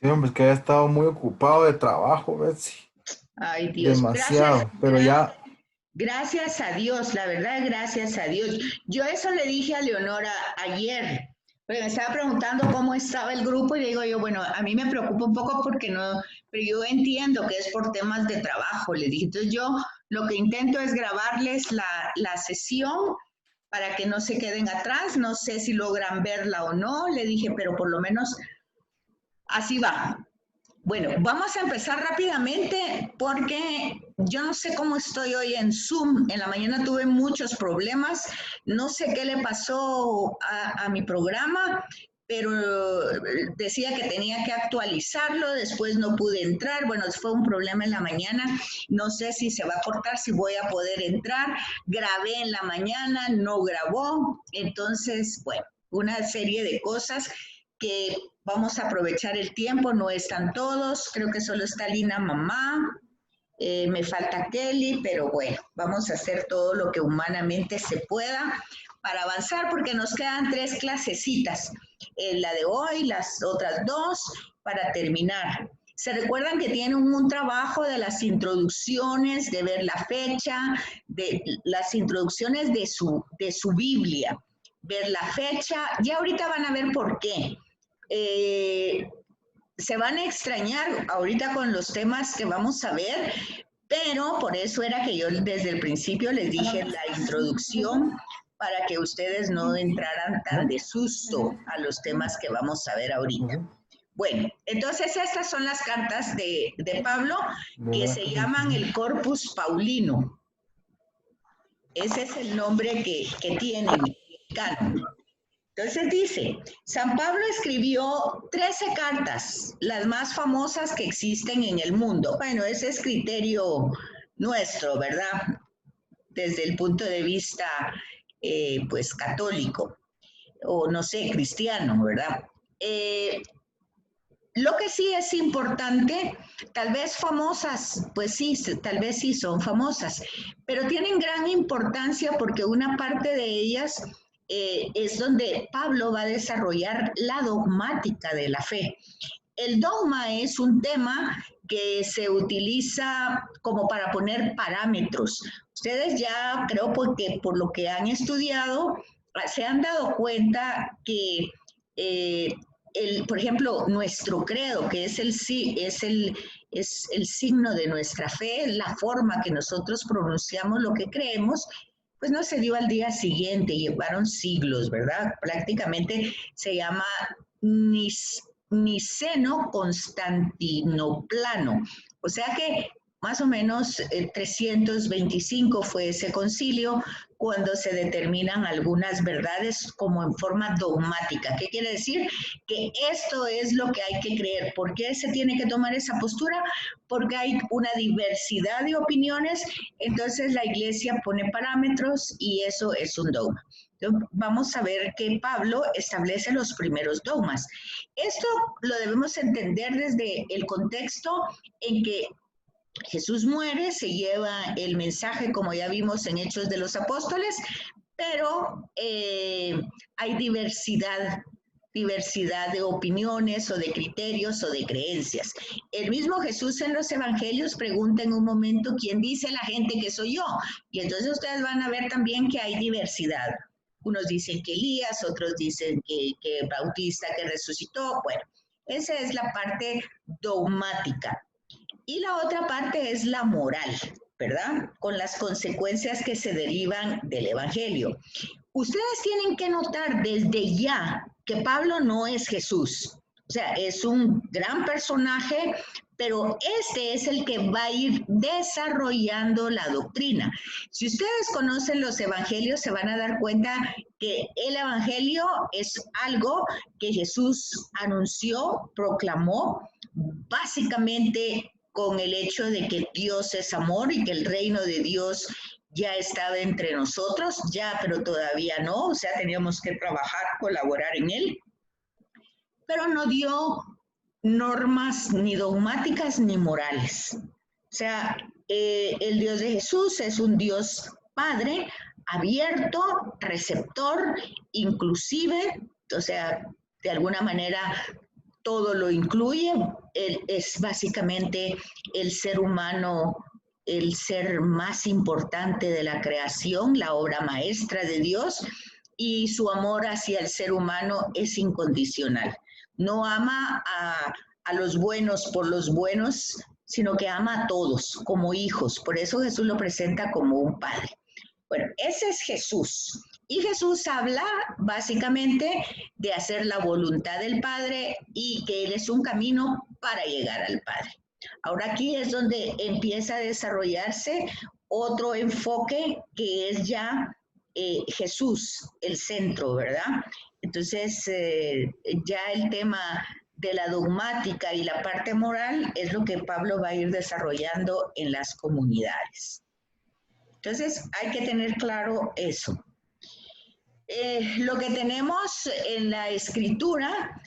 Sí, hombre, es que había estado muy ocupado de trabajo, Betsy. Ay, Dios, gracias, Demasiado. Pero ya, gracias a Dios, la verdad, gracias a Dios. Yo eso le dije a Leonora ayer, porque me estaba preguntando cómo estaba el grupo y le digo yo, bueno, a mí me preocupa un poco porque no, pero yo entiendo que es por temas de trabajo, le dije. Entonces yo lo que intento es grabarles la sesión para que no se queden atrás, no sé si logran verla o no, le dije, pero por lo menos así va. Bueno, vamos a empezar rápidamente porque yo no sé cómo estoy hoy en Zoom. En la mañana tuve muchos problemas. No sé qué le pasó a mi programa, pero decía que tenía que actualizarlo. Después no pude entrar. Bueno, fue un problema en la mañana. No sé si se va a cortar, si voy a poder entrar. Grabé en la mañana, no grabó. Entonces, bueno, una serie de cosas que vamos a aprovechar el tiempo, no están todos, creo que solo está Lina Mamá, me falta Kelly, pero bueno, vamos a hacer todo lo que humanamente se pueda para avanzar porque nos quedan 3 clasecitas, la de hoy, las otras 2 para terminar. Se recuerdan que tienen un trabajo de las introducciones, de ver la fecha, de las introducciones de su Biblia, ver la fecha, ya ahorita van a ver por qué. Eh, Se van a extrañar ahorita con los temas que vamos a ver, pero por eso era que yo desde el principio les dije la introducción para que ustedes no entraran tan de susto a los temas que vamos a ver ahorita. Bueno, entonces estas son las cartas de Pablo que se llaman el Corpus Paulino. Ese es el nombre que tienen, mexicano. Entonces dice, San Pablo escribió 13 cartas, las más famosas que existen en el mundo. Bueno, ese es criterio nuestro, ¿verdad? Desde el punto de vista, pues, católico, o no sé, cristiano, ¿verdad? Eh, lo que sí es importante, tal vez famosas, pues sí, tal vez sí son famosas, pero tienen gran importancia porque una parte de ellas es donde Pablo va a desarrollar la dogmática de la fe. El dogma es un tema que se utiliza como para poner parámetros. Ustedes ya creo porque por lo que han estudiado se han dado cuenta que eh, por ejemplo, nuestro credo, que es es el signo de nuestra fe, la forma que nosotros pronunciamos lo que creemos, pues no se dio al día siguiente, llevaron siglos, ¿verdad? Prácticamente se llama Niceno-Constantinoplano. O sea que más o menos 325 fue ese concilio cuando se determinan algunas verdades como en forma dogmática. ¿Qué quiere decir? Que esto es lo que hay que creer. ¿Por qué se tiene que tomar esa postura? Porque hay una diversidad de opiniones, entonces la iglesia pone parámetros y eso es un dogma. Entonces, vamos a ver que Pablo establece los primeros dogmas. Esto lo debemos entender desde el contexto en que Jesús muere, se lleva el mensaje, como ya vimos en Hechos de los Apóstoles, pero hay diversidad de opiniones o de criterios o de creencias. El mismo Jesús en los evangelios pregunta en un momento quién dice la gente que soy yo. Y entonces ustedes van a ver también que hay diversidad. Unos dicen que Elías, otros dicen que Bautista que resucitó. Bueno, esa es la parte dogmática. Y la otra parte es la moral, ¿verdad? Con las consecuencias que se derivan del Evangelio. Ustedes tienen que notar desde ya que Pablo no es Jesús. O sea, es un gran personaje, pero este es el que va a ir desarrollando la doctrina. Si ustedes conocen los evangelios, se van a dar cuenta que el evangelio es algo que Jesús anunció, proclamó, básicamente con el hecho de que Dios es amor y que el reino de Dios ya estaba entre nosotros, ya, pero todavía no, o sea, teníamos que trabajar, colaborar en él, pero no dio normas ni dogmáticas ni morales. O sea, el Dios de Jesús es un Dios Padre, abierto, receptor, inclusive, o sea, de alguna manera todo lo incluye, es básicamente el ser humano, el ser más importante de la creación, la obra maestra de Dios, y su amor hacia el ser humano es incondicional. No ama a los buenos por los buenos, sino que ama a todos como hijos. Por eso Jesús lo presenta como un padre. Bueno, ese es Jesús. Y Jesús habla básicamente de hacer la voluntad del Padre y que Él es un camino para llegar al Padre. Ahora aquí es donde empieza a desarrollarse otro enfoque que es ya Jesús, el centro, ¿verdad? Entonces, ya el tema de la dogmática y la parte moral es lo que Pablo va a ir desarrollando en las comunidades. Entonces, hay que tener claro eso. Lo que tenemos en la escritura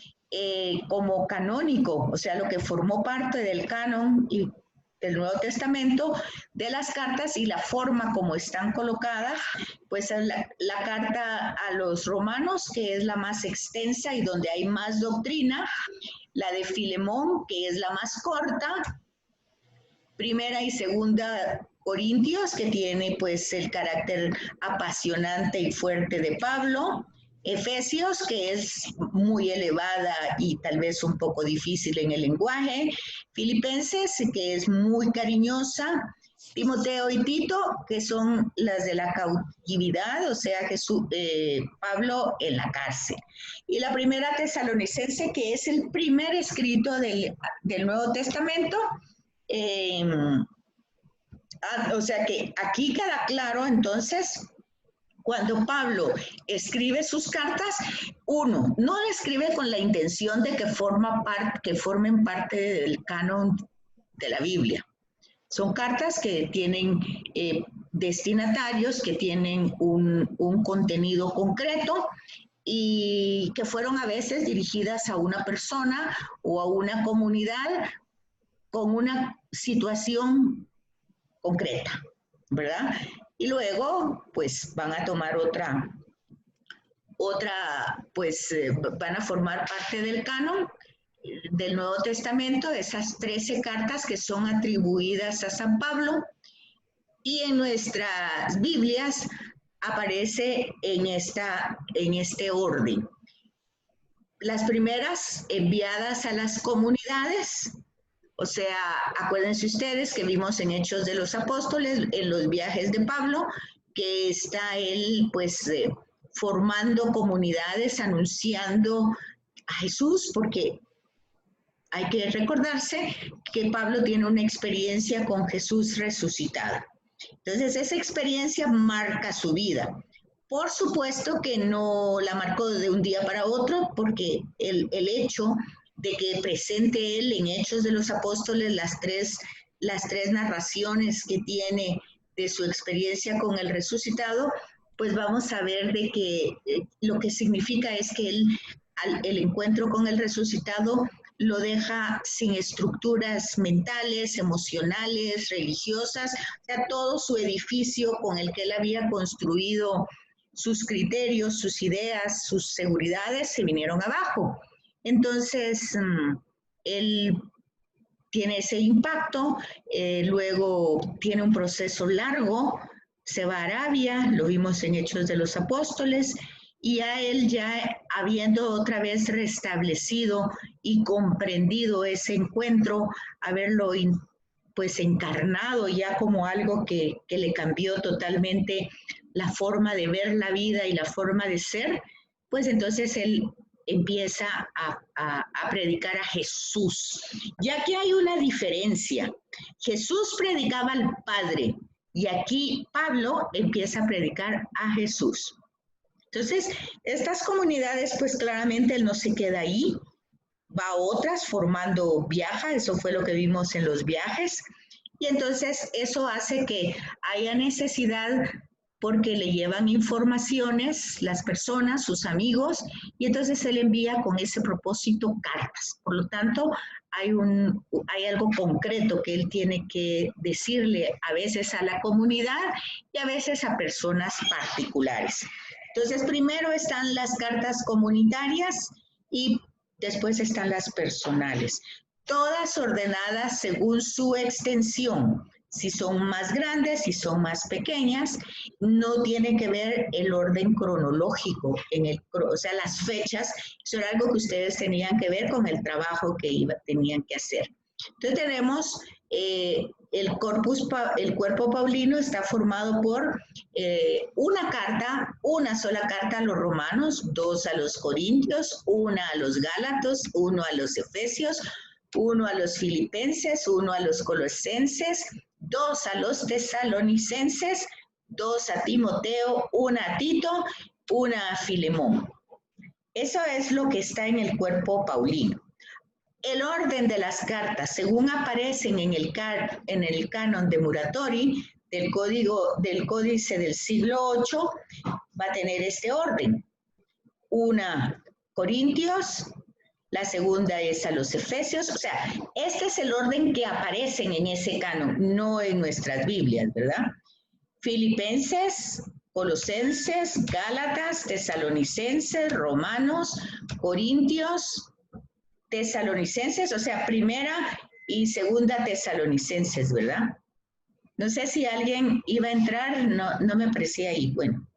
como canónico, o sea, lo que formó parte del canon y del Nuevo Testamento, de las cartas y la forma como están colocadas, pues la carta a los romanos, que es la más extensa y donde hay más doctrina, la de Filemón, que es la más corta, Primera y Segunda Corintios, que tiene pues el carácter apasionante y fuerte de Pablo, Efesios, que es muy elevada y tal vez un poco difícil en el lenguaje, Filipenses, que es muy cariñosa, Timoteo y Tito, que son las de la cautividad, o sea, Pablo en la cárcel. Y la Primera Tesalonicense, que es el primer escrito del Nuevo Testamento, o sea que aquí queda claro entonces cuando Pablo escribe sus cartas, uno, no escribe con la intención de que formen parte del canon de la Biblia. Son cartas que tienen destinatarios, que tienen un contenido concreto y que fueron a veces dirigidas a una persona o a una comunidad con una situación concreta, ¿verdad? Y luego, pues van a tomar pues van a formar parte del canon del Nuevo Testamento, esas 13 cartas que son atribuidas a San Pablo, y en nuestras Biblias aparece en este orden. Las primeras enviadas a las comunidades, o sea, acuérdense ustedes que vimos en Hechos de los Apóstoles, en los viajes de Pablo, que está él pues formando comunidades, anunciando a Jesús, porque hay que recordarse que Pablo tiene una experiencia con Jesús resucitado. Entonces, esa experiencia marca su vida. Por supuesto que no la marcó de un día para otro, porque el hecho de que presente él en Hechos de los Apóstoles las tres narraciones que tiene de su experiencia con el resucitado, pues vamos a ver de que lo que significa es que el encuentro con el resucitado lo deja sin estructuras mentales, emocionales, religiosas, o sea, todo su edificio con el que él había construido sus criterios, sus ideas, sus seguridades se vinieron abajo. Entonces, él tiene ese impacto, luego tiene un proceso largo, se va a Arabia, lo vimos en Hechos de los Apóstoles, y a él ya habiendo otra vez restablecido y comprendido ese encuentro, haberlo pues encarnado ya como algo que le cambió totalmente la forma de ver la vida y la forma de ser, pues entonces él empieza a predicar a Jesús. Ya que hay una diferencia, Jesús predicaba al Padre y aquí Pablo empieza a predicar a Jesús. Entonces, estas comunidades, pues claramente él no se queda ahí, va a otras viaja, eso fue lo que vimos en los viajes, y entonces eso hace que haya necesidad porque le llevan informaciones las personas, sus amigos, y entonces él envía con ese propósito cartas. Por lo tanto, hay algo concreto que él tiene que decirle a veces a la comunidad y a veces a personas particulares. Entonces, primero están las cartas comunitarias y Después están las personales, todas ordenadas según su extensión. Si son más grandes, si son más pequeñas, no tiene que ver el orden cronológico, o sea, las fechas, eso era algo que ustedes tenían que ver con el trabajo que tenían que hacer. Entonces tenemos el cuerpo paulino está formado por una sola carta a los romanos, 2 a los corintios, 1 a los gálatas, 1 a los efesios, 1 a los filipenses, 1 a los colosenses, 2 a los tesalonicenses, 2 a Timoteo, 1 a Tito, 1 a Filemón. Eso es lo que está en el cuerpo paulino. El orden de las cartas, según aparecen en el canon de Muratori, del códice del siglo VIII, va a tener este orden. Una Corintios, la segunda es a los Efesios, o sea, este es el orden que aparecen en ese canon, no en nuestras Biblias, ¿verdad? Filipenses, Colosenses, Gálatas, Tesalonicenses, Romanos, Corintios, Tesalonicenses, o sea, primera y segunda Tesalonicenses, ¿verdad? No sé si alguien iba a entrar, no me parecía ahí. Bueno.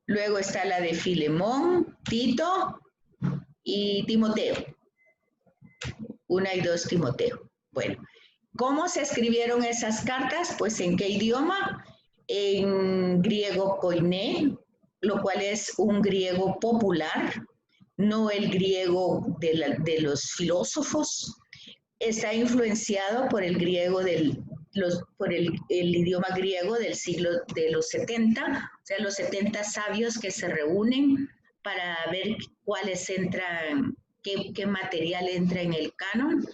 Luego está la de Filemón, Tito y Timoteo. 1 y 2 Timoteo. Bueno, ¿cómo se escribieron esas cartas? Pues ¿en qué idioma? En griego koiné, lo cual es un griego popular, no el griego de los filósofos. Está influenciado por el griego por el idioma griego del siglo de los 70, o sea, los 70 sabios que se reúnen para ver cuáles entran, qué material entra en el canon.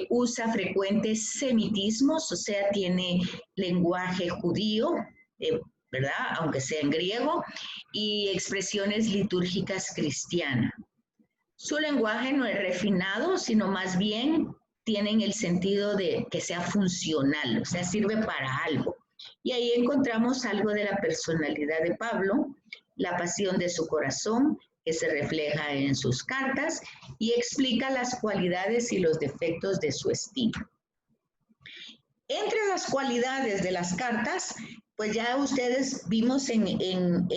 Usa frecuentes semitismos, o sea, tiene lenguaje judío, ¿verdad? Aunque sea en griego, y expresiones litúrgicas cristianas. Su lenguaje no es refinado, sino más bien tienen el sentido de que sea funcional, o sea, sirve para algo. Y ahí encontramos algo de la personalidad de Pablo, la pasión de su corazón, que se refleja en sus cartas, y explica las cualidades y los defectos de su estilo. Entre las cualidades de las cartas, pues ya ustedes vimos en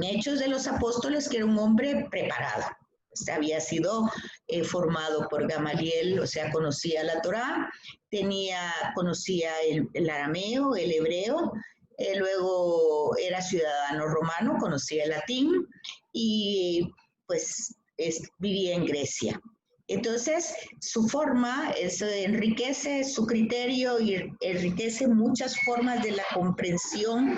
Hechos de los Apóstoles que era un hombre preparado. Había sido formado por Gamaliel, o sea, conocía la Torá, conocía el arameo, el hebreo, luego era ciudadano romano, conocía el latín y pues vivía en Grecia. Entonces, su forma enriquece su criterio y enriquece muchas formas de la comprensión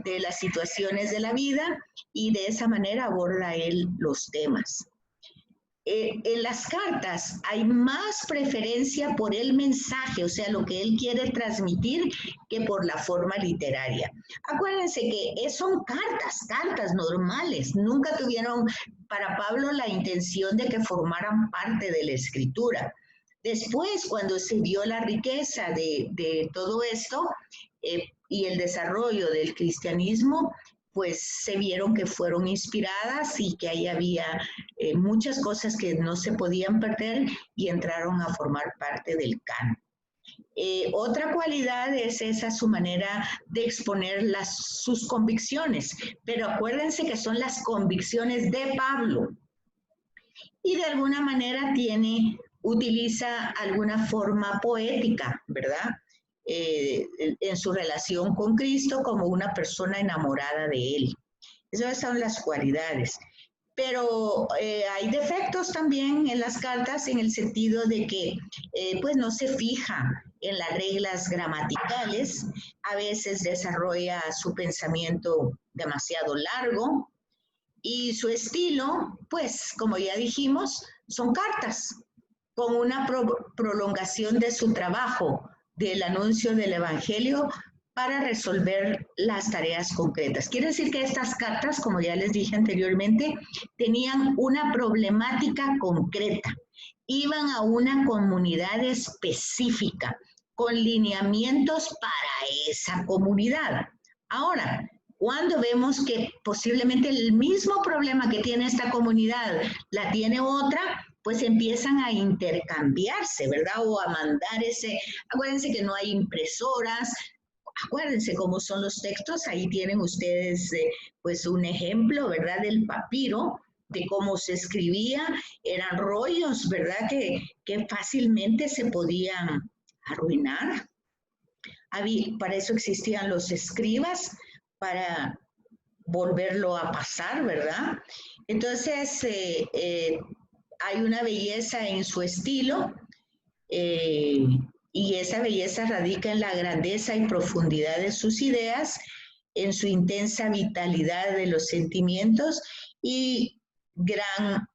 de las situaciones de la vida y de esa manera aborda él los temas. En las cartas hay más preferencia por el mensaje, o sea, lo que él quiere transmitir, que por la forma literaria. Acuérdense que son cartas normales, nunca tuvieron para Pablo la intención de que formaran parte de la escritura. Después, cuando se vio la riqueza de todo esto y el desarrollo del cristianismo, pues se vieron que fueron inspiradas y que ahí había muchas cosas que no se podían perder y entraron a formar parte del canon. Otra cualidad es esa su manera de exponer sus convicciones, pero acuérdense que son las convicciones de Pablo y de alguna manera utiliza alguna forma poética, ¿verdad? En su relación con Cristo como una persona enamorada de Él. Esas son las cualidades. Pero hay defectos también en las cartas en el sentido de que pues no se fija en las reglas gramaticales, a veces desarrolla su pensamiento demasiado largo y su estilo, pues como ya dijimos, son cartas con una prolongación de su trabajo del anuncio del Evangelio para resolver las tareas concretas. Quiere decir que estas cartas, como ya les dije anteriormente, tenían una problemática concreta. Iban a una comunidad específica, con lineamientos para esa comunidad. Ahora, Cuando vemos que posiblemente el mismo problema que tiene esta comunidad la tiene otra, pues empiezan a intercambiarse, ¿verdad? O a mandar ese, acuérdense que no hay impresoras, acuérdense cómo son los textos, ahí tienen ustedes pues un ejemplo, ¿verdad? Del papiro, de cómo se escribía, eran rollos, ¿verdad? Que fácilmente se podían arruinar. Para eso existían los escribas, para volverlo a pasar, ¿verdad? Entonces, hay una belleza en su estilo, eh, y esa belleza radica en la grandeza y profundidad de sus ideas, en su intensa vitalidad de los sentimientos y gran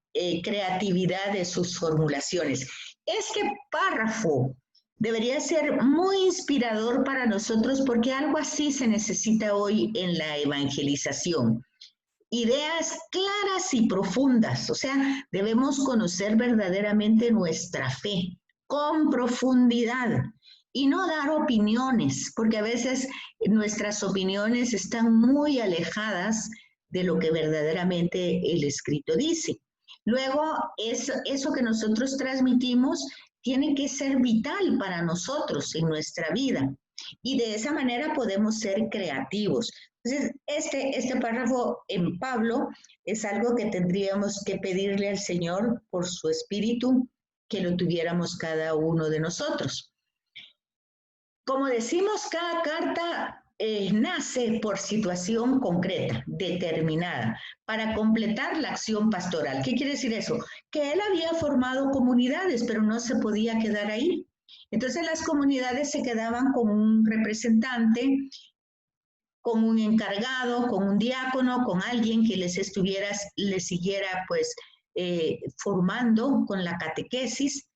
creatividad de sus formulaciones. Este párrafo debería ser muy inspirador para nosotros porque algo así se necesita hoy en la evangelización. Ideas claras y profundas, o sea, debemos conocer verdaderamente nuestra fe con profundidad y no dar opiniones, porque a veces nuestras opiniones están muy alejadas de lo que verdaderamente el escrito dice. Luego, eso que nosotros transmitimos tiene que ser vital para nosotros en nuestra vida y de esa manera podemos ser creativos. Entonces, este párrafo en Pablo es algo que tendríamos que pedirle al Señor por su espíritu, que lo tuviéramos cada uno de nosotros. Como decimos, cada carta nace por situación concreta, determinada, para completar la acción pastoral. ¿Qué quiere decir eso? Que él había formado comunidades, pero no se podía quedar ahí. Entonces las comunidades se quedaban con un representante, con un encargado, con un diácono, con alguien que les siguiera pues formando con la catequesis,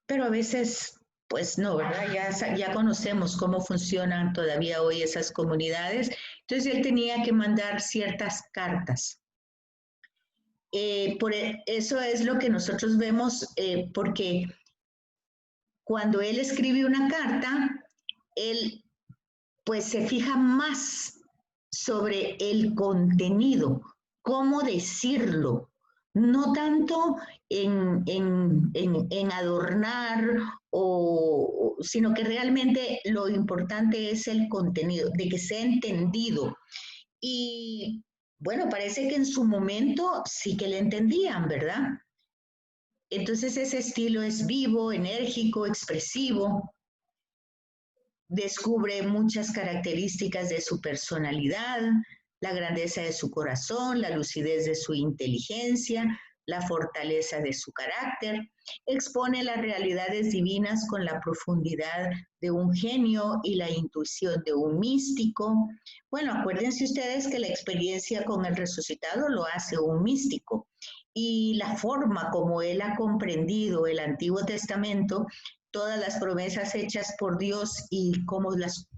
pero a veces pues no, ¿verdad? Ya conocemos cómo funcionan todavía hoy esas comunidades, entonces él tenía que mandar ciertas cartas. Por eso es lo que nosotros vemos, porque cuando él escribe una carta, él pues se fija más sobre el contenido, cómo decirlo, no tanto en adornar, sino que realmente lo importante es el contenido, de que sea entendido. Y bueno, parece que en su momento sí que le entendían, ¿verdad? Entonces ese estilo es vivo, enérgico, expresivo, descubre muchas características de su personalidad, la grandeza de su corazón, la lucidez de su inteligencia, la fortaleza de su carácter, expone las realidades divinas con la profundidad de un genio y la intuición de un místico. Bueno, acuérdense ustedes que la experiencia con el resucitado lo hace un místico y la forma como él ha comprendido el Antiguo Testamento, todas las promesas hechas por Dios y cómo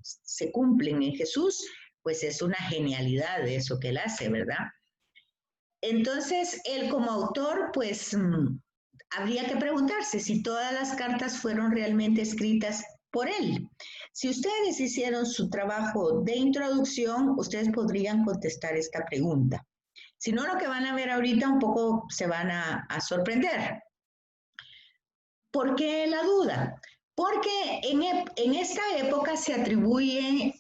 se cumplen en Jesús, pues es una genialidad de eso que él hace, ¿verdad? Entonces, él como autor, pues habría que preguntarse si todas las cartas fueron realmente escritas por él. Si ustedes hicieron su trabajo de introducción, ustedes podrían contestar esta pregunta. Si no, lo que van a ver ahorita un poco se van a sorprender. ¿Por qué la duda? Porque en esta época se atribuye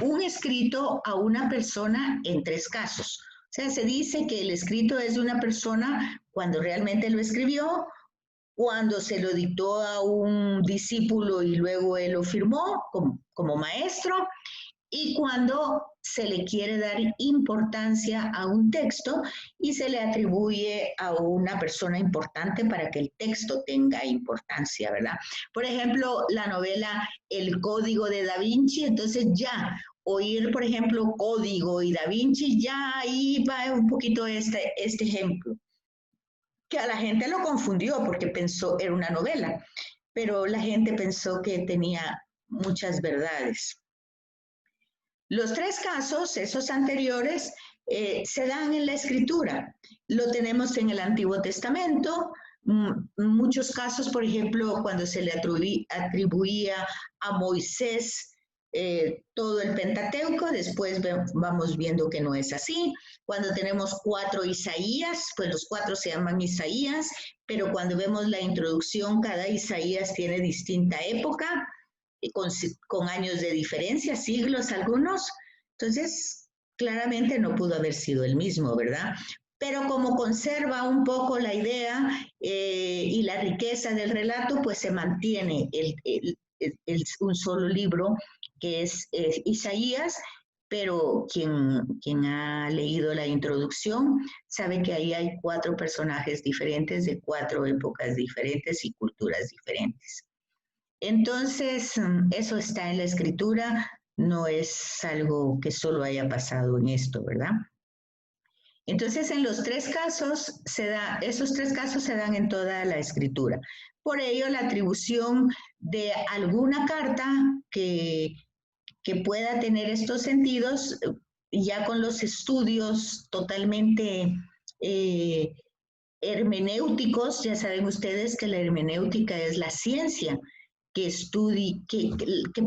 un escrito a una persona en 3 casos. O sea, se dice que el escrito es de una persona cuando realmente lo escribió, cuando se lo dictó a un discípulo y luego él lo firmó como maestro, y cuando se le quiere dar importancia a un texto y se le atribuye a una persona importante para que el texto tenga importancia, ¿verdad? Por ejemplo, la novela El Código de Da Vinci, entonces ya oír, por ejemplo, Código y Da Vinci, ya ahí va un poquito este ejemplo, que a la gente lo confundió porque pensó era una novela, pero la gente pensó que tenía muchas verdades. Los 3 casos, esos anteriores, se dan en la Escritura. Lo tenemos en el Antiguo Testamento. Muchos casos, por ejemplo, cuando se le atribuía a Moisés todo el Pentateuco, después vamos viendo que no es así. Cuando tenemos 4 Isaías, pues los 4 se llaman Isaías, pero cuando vemos la introducción, cada Isaías tiene distinta época, con años de diferencia, siglos algunos. Entonces, claramente no pudo haber sido el mismo, ¿verdad? Pero como conserva un poco la idea y la riqueza del relato, pues se mantiene un solo libro que es Isaías, pero quien ha leído la introducción sabe que ahí hay 4 personajes diferentes de 4 épocas diferentes y culturas diferentes. Entonces, eso está en la escritura, no es algo que solo haya pasado en esto, ¿verdad? Entonces, en los 3 casos esos 3 casos se dan en toda la escritura. Por ello, la atribución de alguna carta que pueda tener estos sentidos, ya con los estudios totalmente hermenéuticos, ya saben ustedes que la hermenéutica es la ciencia que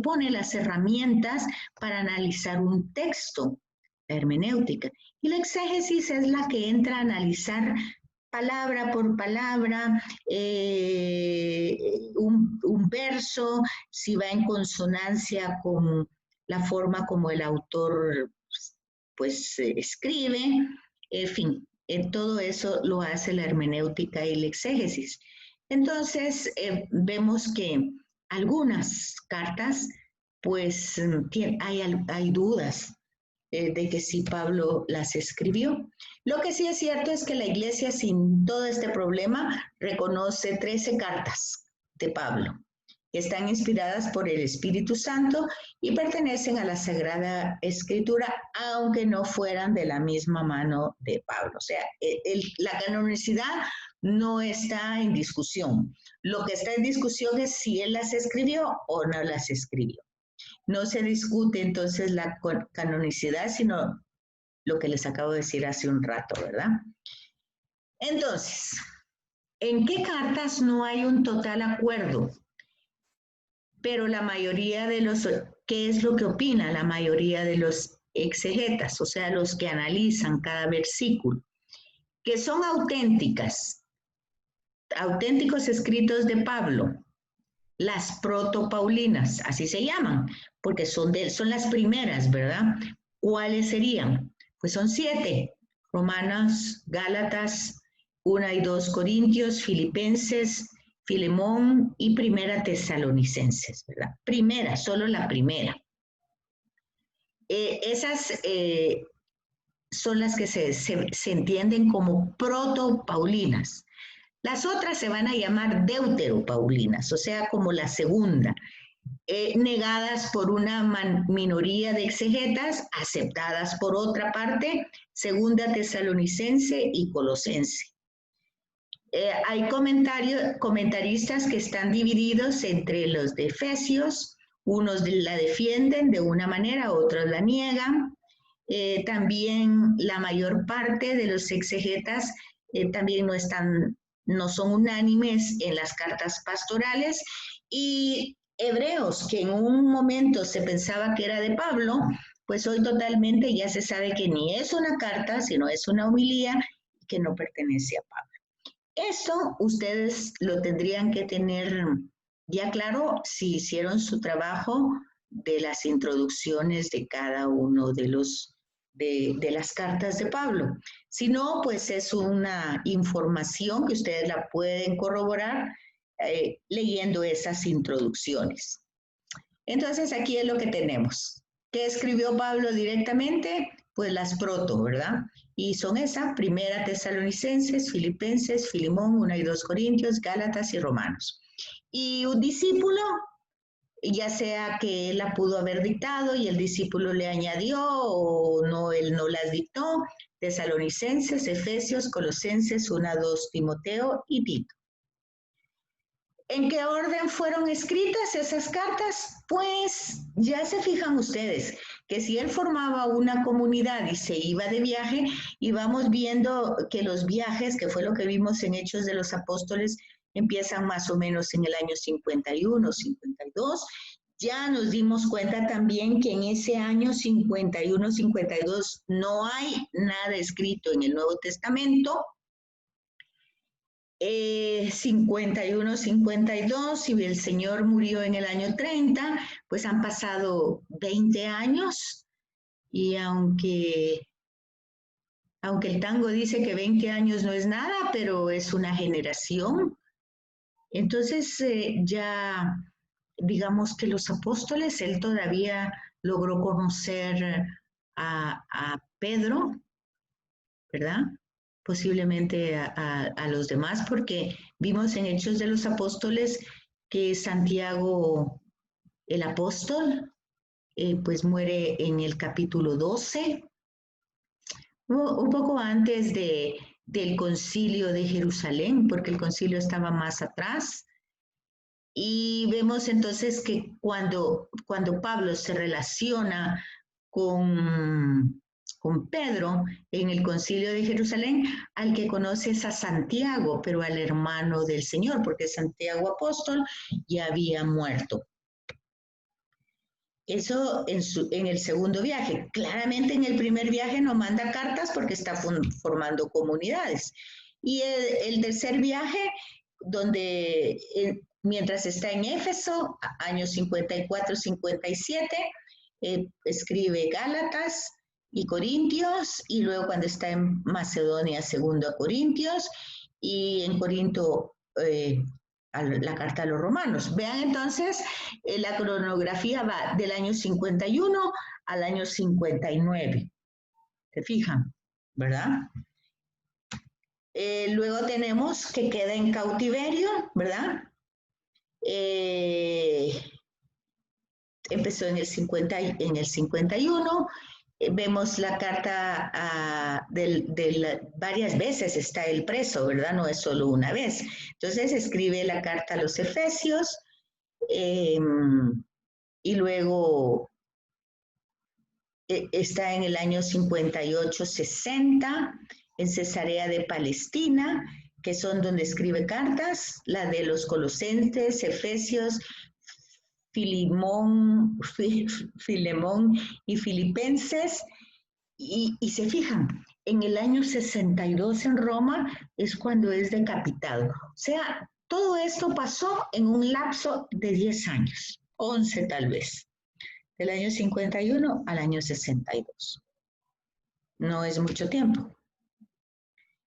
pone las herramientas para analizar un texto, la hermenéutica. Y la exégesis es la que entra a analizar palabra por palabra, un verso, si va en consonancia con la forma como el autor pues escribe, en fin, todo eso lo hace la hermenéutica y la exégesis. Entonces, vemos que algunas cartas, pues hay dudas de que sí Pablo las escribió. Lo que sí es cierto es que la iglesia, sin todo este problema, reconoce 13 cartas de Pablo, que están inspiradas por el Espíritu Santo y pertenecen a la Sagrada Escritura, aunque no fueran de la misma mano de Pablo. O sea, la canonicidad no está en discusión. Lo que está en discusión es si él las escribió o no las escribió. No se discute entonces la canonicidad, sino lo que les acabo de decir hace un rato, ¿verdad? Entonces, ¿en qué cartas no hay un total acuerdo? Pero la mayoría de los, ¿qué es lo que opina la mayoría de los exegetas? O sea, los que analizan cada versículo, que son auténticos escritos de Pablo, las protopaulinas, así se llaman, porque son las primeras, ¿verdad? ¿Cuáles serían? Pues son 7, Romanos, Gálatas, 1 y 2 Corintios, Filipenses, Filemón y Primera Tesalonicenses, ¿verdad? Primera, solo la primera. Esas son las que se entienden como protopaulinas. Las otras se van a llamar deuteropaulinas, o sea, como la segunda, negadas por una minoría de exegetas, aceptadas por otra parte, Segunda Tesalonicense y Colosense. Hay comentaristas que están divididos entre los de Efesios, unos la defienden de una manera, otros la niegan. También la mayor parte de los exegetas también no son unánimes en las cartas pastorales, y Hebreos, que en un momento se pensaba que era de Pablo, pues hoy totalmente ya se sabe que ni es una carta, sino es una homilía que no pertenece a Pablo. Eso ustedes lo tendrían que tener ya claro si hicieron su trabajo de las introducciones de cada uno de las cartas de Pablo. Si no, pues es una información que ustedes la pueden corroborar leyendo esas introducciones. Entonces, aquí es lo que tenemos. ¿Qué escribió Pablo directamente? Pues las proto, ¿verdad? Y son esas, Primera Tesalonicenses, Filipenses, Filemón, 1 y 2 Corintios, Gálatas y Romanos. Y un discípulo, ya sea que él la pudo haber dictado y el discípulo le añadió, o no, él no las dictó, Tesalonicenses, Efesios, Colosenses, 1, 2 Timoteo y Tito. ¿En qué orden fueron escritas esas cartas? Pues ya se fijan ustedes que si él formaba una comunidad y se iba de viaje, y vamos viendo que los viajes, que fue lo que vimos en Hechos de los Apóstoles, empiezan más o menos en el año 51, 52, Ya nos dimos cuenta también que en ese año 51-52 no hay nada escrito en el Nuevo Testamento. 51-52, si el Señor murió en el año 30, pues han pasado 20 años y aunque el tango dice que 20 años no es nada, pero es una generación. Entonces ya digamos que los apóstoles, él todavía logró conocer a Pedro, ¿verdad? Posiblemente a los demás, porque vimos en Hechos de los Apóstoles que Santiago, el apóstol, pues muere en el capítulo 12, un poco antes del concilio de Jerusalén, porque el concilio estaba más atrás. Y vemos entonces que cuando Pablo se relaciona con Pedro en el concilio de Jerusalén, al que conoce es a Santiago, pero al hermano del Señor, porque Santiago apóstol ya había muerto. Eso en el segundo viaje. Claramente en el primer viaje no manda cartas porque está formando comunidades. Y el tercer viaje, donde mientras está en Éfeso, años 54-57, escribe Gálatas y Corintios, y luego cuando está en Macedonia, segundo a Corintios, y en Corinto la carta a los romanos. Vean entonces, la cronografía va del año 51 al año 59. ¿Se fijan? ¿Verdad? Luego tenemos que queda en cautiverio, ¿verdad? Empezó en el 51. Vemos la carta varias veces está el preso, ¿verdad? No es solo una vez. Entonces escribe la carta a los Efesios y luego está en el año 58-60 en Cesarea de Palestina, que son donde escribe cartas, la de los Colosenses, Efesios, Filemón y Filipenses, y se fijan, en el año 62 en Roma es cuando es decapitado. O sea, todo esto pasó en un lapso de 10 años, 11 tal vez, del año 51 al año 62. No es mucho tiempo.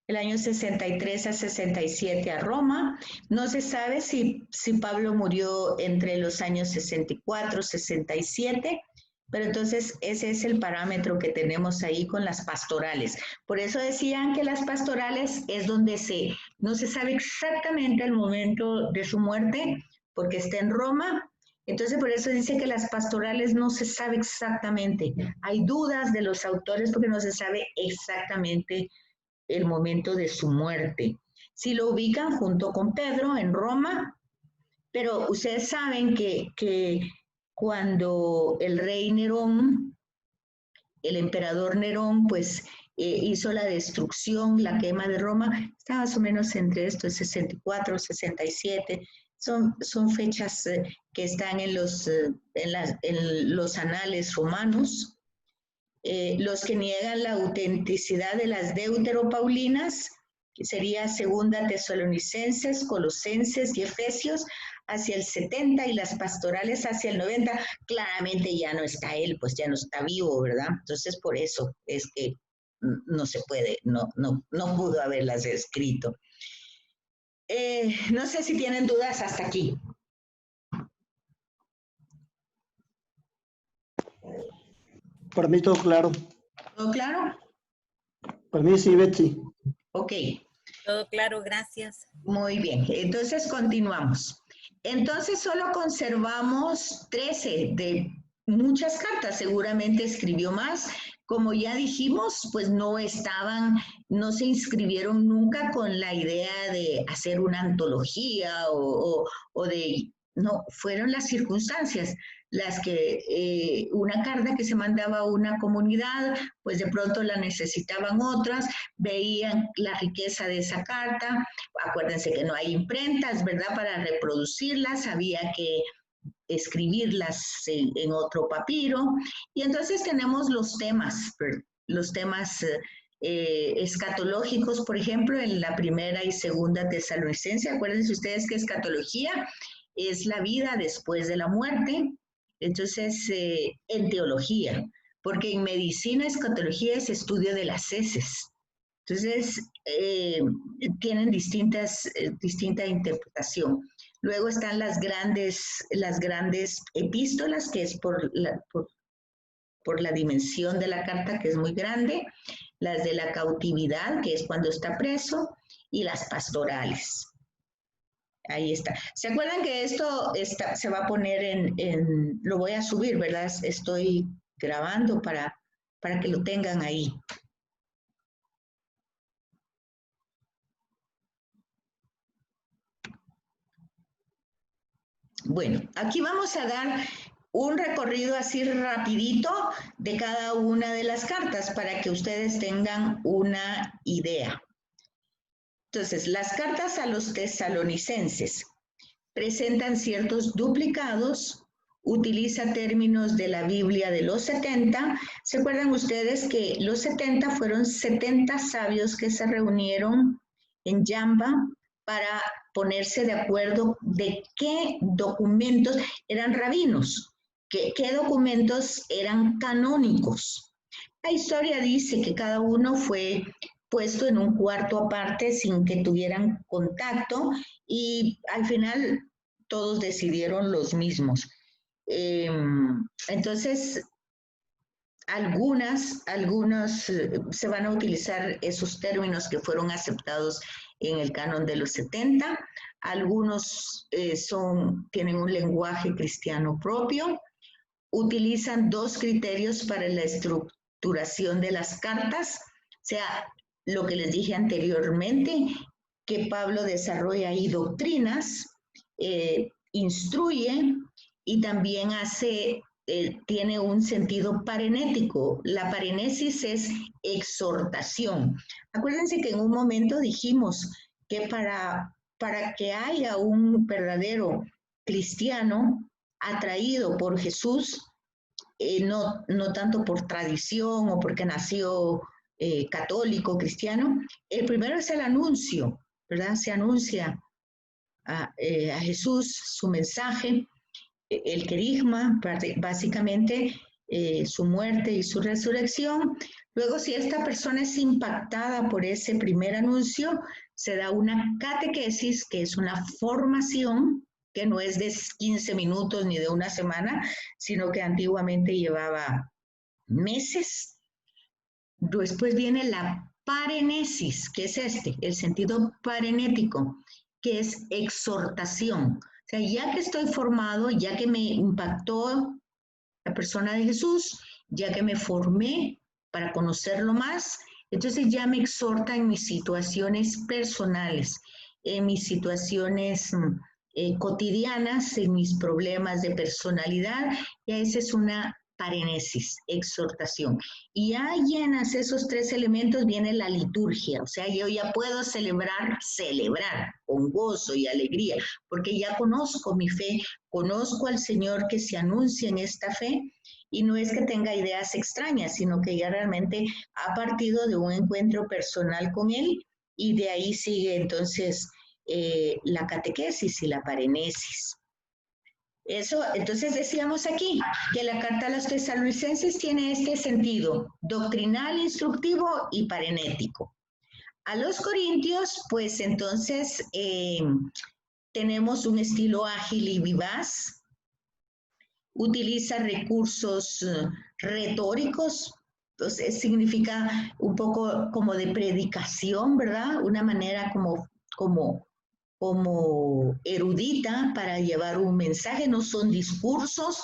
El año 63 a 67 a Roma. No se sabe si Pablo murió entre los años 64, 67, pero entonces ese es el parámetro que tenemos ahí con las pastorales. Por eso decían que las pastorales es donde no se sabe exactamente el momento de su muerte, porque está en Roma. Entonces, por eso dice que las pastorales no se sabe exactamente. Hay dudas de los autores porque no se sabe exactamente el momento de su muerte. Si lo ubican junto con Pedro en Roma, pero ustedes saben que cuando el rey Nerón, el emperador Nerón, pues hizo la destrucción, la quema de Roma, está más o menos entre estos 64, 67, son fechas que están en los anales romanos. Los que niegan la autenticidad de las deuteropaulinas, que sería segunda Tesalonicenses, Colosenses y Efesios, hacia el 70 y las pastorales hacia el 90, claramente ya no está él, pues ya no está vivo, ¿verdad? Entonces por eso es que no se puede, no pudo haberlas escrito. No sé si tienen dudas hasta aquí. Para mí todo claro. ¿Todo claro? Para mí sí, Betsy. Ok. Todo claro, gracias. Muy bien, entonces continuamos. Entonces solo conservamos 13 de muchas cartas, seguramente escribió más. Como ya dijimos, pues no se inscribieron nunca con la idea de hacer una antología o de, no, fueron las circunstancias las que una carta que se mandaba a una comunidad, pues de pronto la necesitaban otras, veían la riqueza de esa carta. Acuérdense que no hay imprentas, ¿verdad? Para reproducirlas, había que escribirlas en otro papiro. Y entonces tenemos los temas escatológicos, por ejemplo, en la primera y segunda Tesalonicense. Acuérdense ustedes que escatología es la vida después de la muerte. Entonces, en teología, porque en medicina escatología es estudio de las heces. Entonces, tienen distinta interpretación. Luego están las grandes epístolas, que es por la dimensión de la carta, que es muy grande, las de la cautividad, que es cuando está preso, y las pastorales. Ahí está. ¿Se acuerdan que esto se va a poner lo voy a subir, ¿verdad? Estoy grabando para que lo tengan ahí. Bueno, aquí vamos a dar un recorrido así rapidito de cada una de las cartas para que ustedes tengan una idea. Entonces, las cartas a los tesalonicenses presentan ciertos duplicados, utiliza términos de la Biblia de los 70. ¿Se acuerdan ustedes que los 70 fueron 70 sabios que se reunieron en Yamba para ponerse de acuerdo de qué documentos eran rabinos, qué documentos eran canónicos? La historia dice que cada uno fue puesto en un cuarto aparte sin que tuvieran contacto y al final todos decidieron los mismos. Entonces, algunos se van a utilizar esos términos que fueron aceptados en el canon de los 70, algunos tienen un lenguaje cristiano propio, utilizan dos criterios para la estructuración de las cartas, o sea, lo que les dije anteriormente, que Pablo desarrolla ahí doctrinas, instruye y también tiene un sentido parenético. La parenesis es exhortación. Acuérdense que en un momento dijimos que para que haya un verdadero cristiano atraído por Jesús, no tanto por tradición o porque nació católico, cristiano, el primero es el anuncio, ¿verdad? Se anuncia a Jesús, su mensaje, el querigma, básicamente su muerte y su resurrección. Luego, si esta persona es impactada por ese primer anuncio, se da una catequesis, que es una formación, que no es de 15 minutos ni de una semana, sino que antiguamente llevaba meses. Después viene la parenesis, que es el sentido parenético, que es exhortación. O sea, ya que estoy formado, ya que me impactó la persona de Jesús, ya que me formé para conocerlo más, entonces ya me exhorta en mis situaciones personales, en mis situaciones cotidianas, en mis problemas de personalidad, y esa es una parenesis, exhortación. Y ya llenas esos tres elementos, viene la liturgia, o sea, yo ya puedo celebrar con gozo y alegría, porque ya conozco mi fe, conozco al Señor que se anuncia en esta fe, y no es que tenga ideas extrañas, sino que ya realmente ha partido de un encuentro personal con Él, y de ahí sigue entonces la catequesis y la parenesis. Eso, entonces decíamos aquí que la carta a los tesalonicenses tiene este sentido doctrinal, instructivo y parenético. A los corintios, pues entonces tenemos un estilo ágil y vivaz, utiliza recursos retóricos, entonces significa un poco como de predicación, ¿verdad? Una manera como erudita para llevar un mensaje, no son discursos,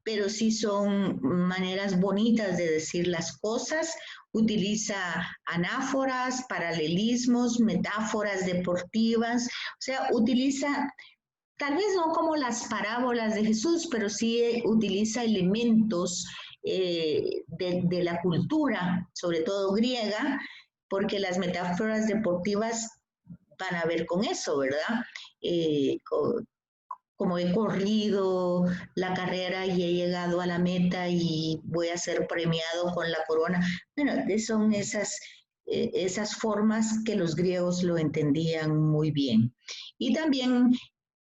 pero sí son maneras bonitas de decir las cosas. Utiliza anáforas, paralelismos, metáforas deportivas, o sea, utiliza, tal vez no como las parábolas de Jesús, pero sí utiliza elementos de la cultura, sobre todo griega, porque las metáforas deportivas van a ver con eso, ¿verdad? como he corrido la carrera y he llegado a la meta y voy a ser premiado con la corona. Bueno, son esas formas que los griegos lo entendían muy bien. Y también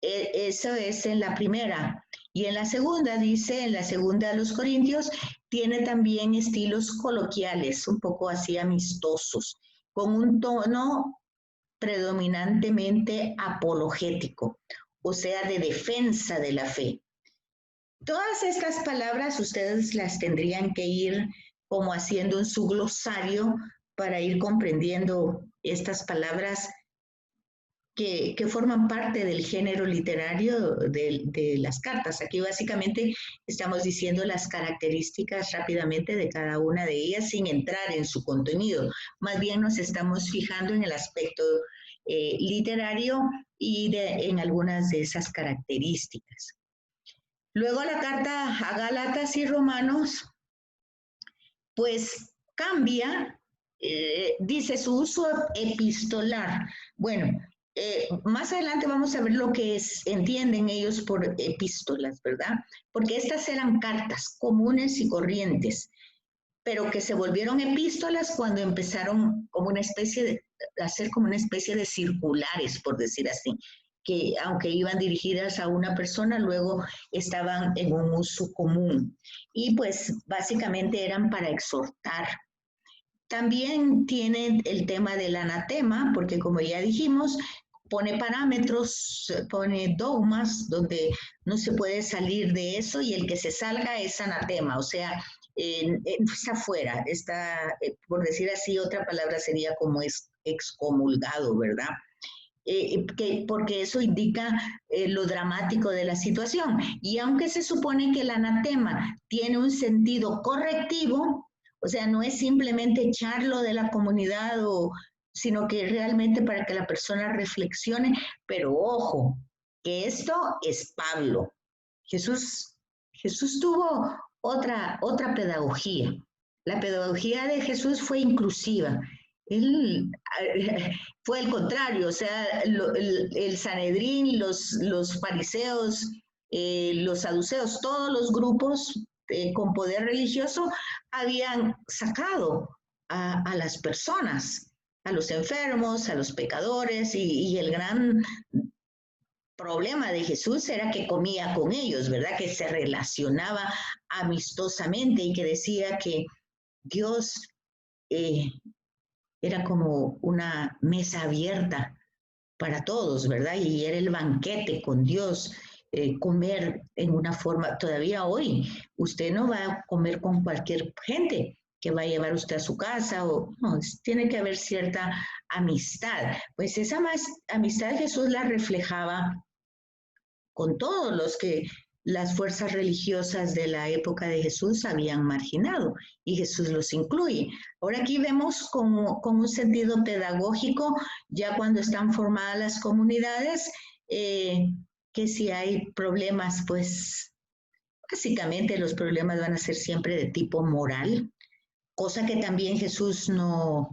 eso es en la primera. Y en la segunda, dice, en la segunda de los Corintios, tiene también estilos coloquiales, un poco así amistosos, con un tono predominantemente apologético, o sea, de defensa de la fe. Todas estas palabras ustedes las tendrían que ir como haciendo en su glosario para ir comprendiendo estas palabras que forman parte del género literario de las cartas. Aquí básicamente estamos diciendo las características rápidamente de cada una de ellas sin entrar en su contenido. Más bien nos estamos fijando en el aspecto literario y en algunas de esas características. Luego la carta a Gálatas y Romanos, pues cambia, dice su uso epistolar. Bueno, más adelante vamos a ver lo que entienden ellos por epístolas, ¿verdad? Porque estas eran cartas comunes y corrientes, pero que se volvieron epístolas cuando empezaron como una especie de hacer como una especie de circulares, por decir así, que aunque iban dirigidas a una persona, luego estaban en un uso común. Y pues básicamente eran para exhortar. También tiene el tema del anatema, porque como ya dijimos, pone parámetros, pone dogmas donde no se puede salir de eso y el que se salga es anatema, o sea, está fuera, está, por decir así, otra palabra sería como excomulgado, ¿verdad? Porque eso indica lo dramático de la situación. Y aunque se supone que el anatema tiene un sentido correctivo, o sea, no es simplemente echarlo de la comunidad, sino que realmente para que la persona reflexione, pero ojo, que esto es Pablo. Jesús tuvo otra pedagogía. La pedagogía de Jesús fue inclusiva. Él fue el contrario, o sea, el Sanedrín, los fariseos, los saduceos, todos los grupos con poder religioso habían sacado a las personas, a los enfermos, a los pecadores, y el gran problema de Jesús era que comía con ellos, ¿verdad? Que se relacionaba amistosamente y que decía que Dios era como una mesa abierta para todos, ¿verdad? Y era el banquete con Dios, comer en una forma, todavía hoy, usted no va a comer con cualquier gente que va a llevar usted a su casa, o no, tiene que haber cierta amistad. Pues esa amistad Jesús la reflejaba con todos los que las fuerzas religiosas de la época de Jesús habían marginado, y Jesús los incluye. Ahora aquí vemos con un sentido pedagógico, ya cuando están formadas las comunidades, que si hay problemas, pues básicamente los problemas van a ser siempre de tipo moral, cosa que también Jesús no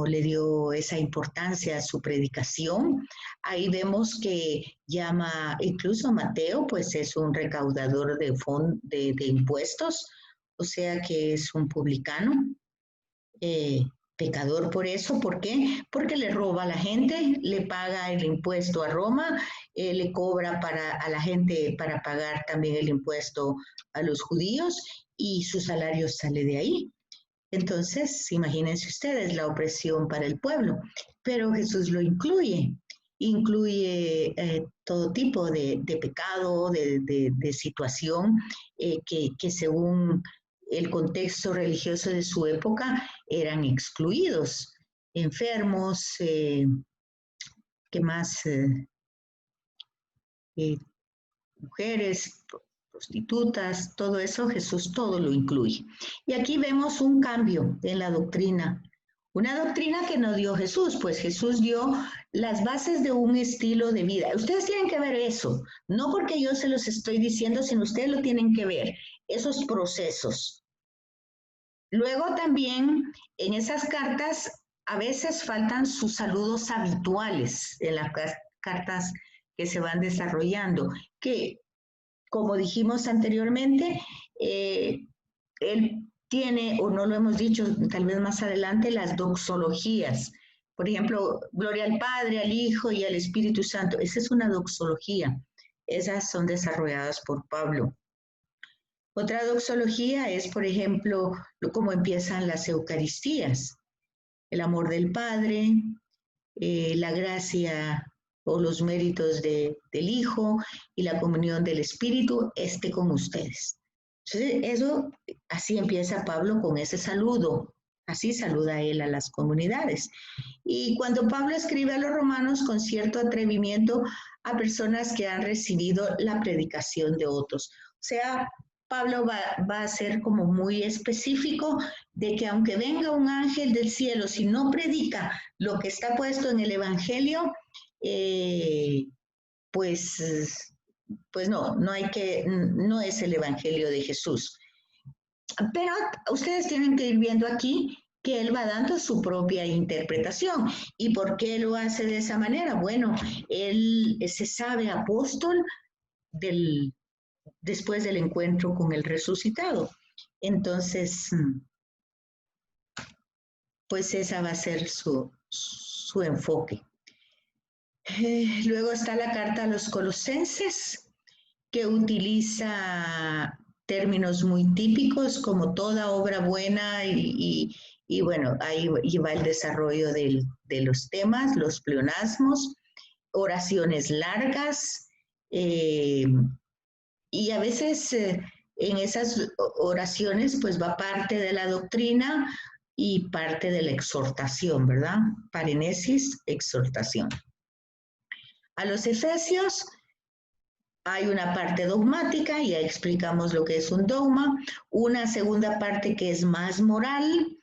le dio esa importancia a su predicación. Ahí vemos que llama, incluso Mateo, pues es un recaudador de impuestos, o sea que es un publicano, pecador por eso. ¿Por qué? Porque le roba a la gente, le paga el impuesto a Roma, le cobra a la gente para pagar también el impuesto a los judíos, y su salario sale de ahí. Entonces, imagínense ustedes la opresión para el pueblo, pero Jesús lo incluye todo tipo de pecado, de situación que según el contexto religioso de su época eran excluidos, enfermos, ¿qué más? Mujeres, prostitutas, todo eso, Jesús todo lo incluye. Y aquí vemos un cambio en la doctrina, una doctrina que no dio Jesús, pues Jesús dio las bases de un estilo de vida. Ustedes tienen que ver eso, no porque yo se los estoy diciendo, sino ustedes lo tienen que ver, esos procesos. Luego también en esas cartas a veces faltan sus saludos habituales en las cartas que se van desarrollando, que como dijimos anteriormente, él tiene, o no lo hemos dicho, tal vez más adelante, las doxologías. Por ejemplo, gloria al Padre, al Hijo y al Espíritu Santo. Esa es una doxología. Esas son desarrolladas por Pablo. Otra doxología es, por ejemplo, cómo empiezan las Eucaristías. El amor del Padre, la gracia o los méritos del Hijo y la comunión del Espíritu esté con ustedes. Entonces, eso, así empieza Pablo con ese saludo. Así saluda él a las comunidades. Y cuando Pablo escribe a los romanos con cierto atrevimiento a personas que han recibido la predicación de otros. O sea, Pablo va a ser como muy específico de que aunque venga un ángel del cielo, si no predica lo que está puesto en el Evangelio, pues no es el Evangelio de Jesús. Pero ustedes tienen que ir viendo aquí que él va dando su propia interpretación. ¿Y por qué lo hace de esa manera? Bueno, él se sabe apóstol después del encuentro con el resucitado. Entonces, pues esa va a ser su enfoque. Luego está la carta a los Colosenses, que utiliza términos muy típicos como toda obra buena y bueno, ahí va el desarrollo de los temas, los pleonasmos, oraciones largas, y a veces en esas oraciones pues va parte de la doctrina y parte de la exhortación, ¿verdad? Parenesis, exhortación. A los Efesios hay una parte dogmática, ya explicamos lo que es un dogma, una segunda parte que es más moral.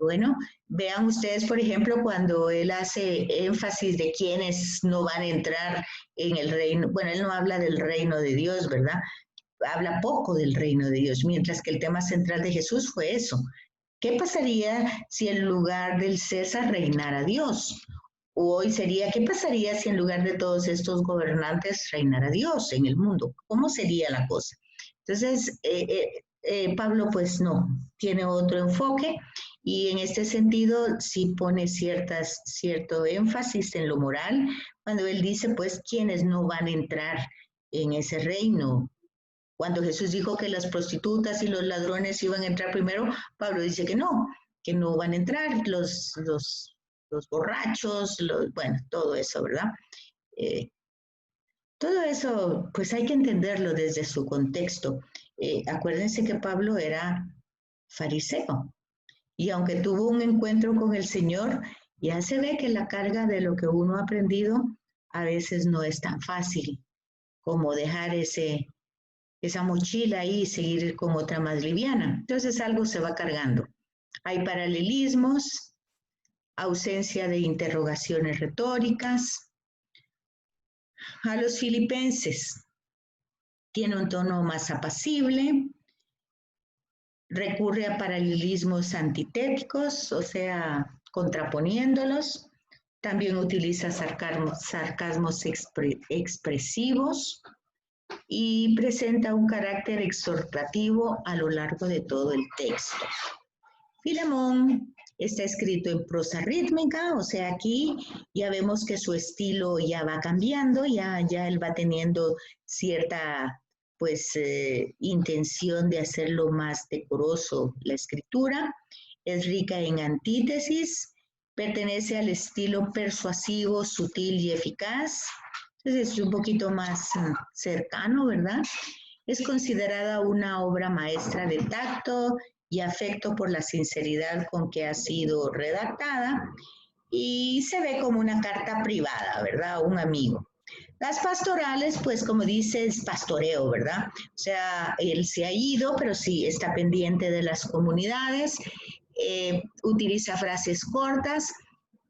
Bueno, vean ustedes, por ejemplo, cuando él hace énfasis de quienes no van a entrar en el reino, bueno, él no habla del reino de Dios, ¿verdad? Habla poco del reino de Dios, mientras que el tema central de Jesús fue eso. ¿Qué pasaría si en lugar del César reinara Dios? Hoy sería, ¿qué pasaría si en lugar de todos estos gobernantes reinara Dios en el mundo? ¿Cómo sería la cosa? Entonces, Pablo pues no, tiene otro enfoque y en este sentido sí pone cierto énfasis en lo moral cuando él dice pues quienes no van a entrar en ese reino. Cuando Jesús dijo que las prostitutas y los ladrones iban a entrar primero, Pablo dice que no van a entrar los borrachos, bueno, todo eso, ¿verdad? Todo eso, pues hay que entenderlo desde su contexto. Acuérdense que Pablo era fariseo y aunque tuvo un encuentro con el Señor, ya se ve que la carga de lo que uno ha aprendido a veces no es tan fácil como dejar esa mochila ahí y seguir con otra más liviana. Entonces algo se va cargando. Hay paralelismos, ausencia de interrogaciones retóricas. A los filipenses tiene un tono más apacible, recurre a paralelismos antitéticos, o sea, contraponiéndolos. También utiliza sarcasmos expresivos y presenta un carácter exhortativo a lo largo de todo el texto. Filemón está escrito en prosa rítmica, o sea, aquí ya vemos que su estilo ya va cambiando, ya él va teniendo cierta, pues, intención de hacerlo más decoroso la escritura. Es rica en antítesis, pertenece al estilo persuasivo, sutil y eficaz. Entonces es un poquito más cercano, ¿verdad? Es considerada una obra maestra de tacto y afecto por la sinceridad con que ha sido redactada y se ve como una carta privada, ¿verdad? Un amigo. Las pastorales, pues como dice, es pastoreo, ¿verdad? O sea, él se ha ido, pero sí está pendiente de las comunidades, utiliza frases cortas,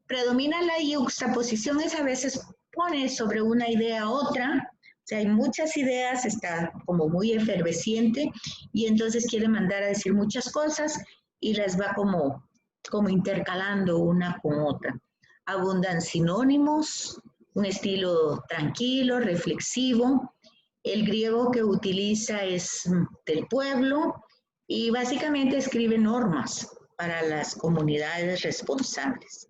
predomina la yuxtaposición, es a veces pone sobre una idea otra, o sea, hay muchas ideas, está como muy efervesciente y entonces quiere mandar a decir muchas cosas y las va como intercalando una con otra. Abundan sinónimos, un estilo tranquilo, reflexivo. El griego que utiliza es del pueblo y básicamente escribe normas para las comunidades responsables.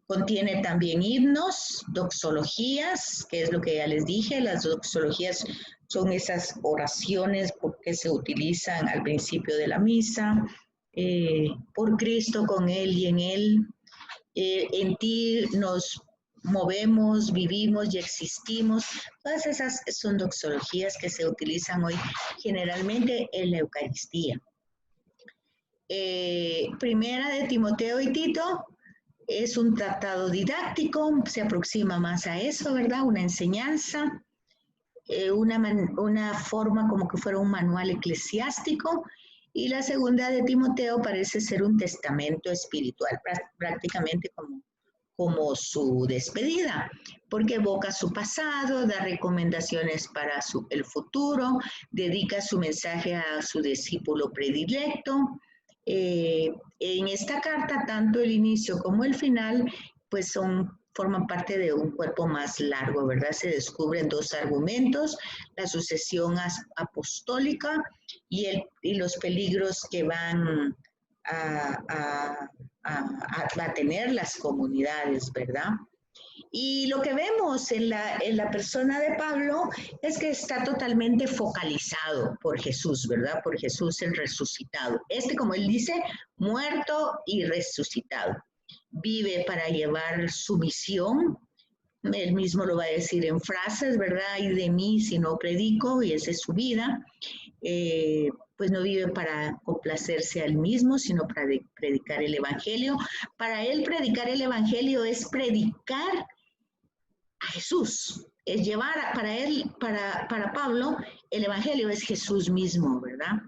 Contiene también himnos, doxologías, que es lo que ya les dije. Las doxologías son esas oraciones que se utilizan al principio de la misa. Por Cristo, con Él y en Él. En ti nos movemos, vivimos y existimos. Todas esas son doxologías que se utilizan hoy generalmente en la Eucaristía. Primera de Timoteo y Tito es un tratado didáctico, se aproxima más a eso, ¿verdad? Una enseñanza, una forma como que fuera un manual eclesiástico. Y la segunda de Timoteo parece ser un testamento espiritual, prácticamente como su despedida, porque evoca su pasado, da recomendaciones para el futuro, dedica su mensaje a su discípulo predilecto. En esta carta, tanto el inicio como el final, pues forman parte de un cuerpo más largo, ¿verdad? Se descubren dos argumentos, la sucesión apostólica y los peligros que van a tener las comunidades, ¿verdad? Y lo que vemos en la persona de Pablo es que está totalmente focalizado por Jesús, ¿verdad? Por Jesús el resucitado. Como él dice, muerto y resucitado. Vive para llevar su misión. Él mismo lo va a decir en frases, ¿verdad? Y de mí si no predico, y esa es su vida. Pues no vive para complacerse a él mismo, sino para predicar el Evangelio. Para él predicar el Evangelio es predicar a Jesús, es llevar para Pablo, el Evangelio es Jesús mismo, ¿verdad?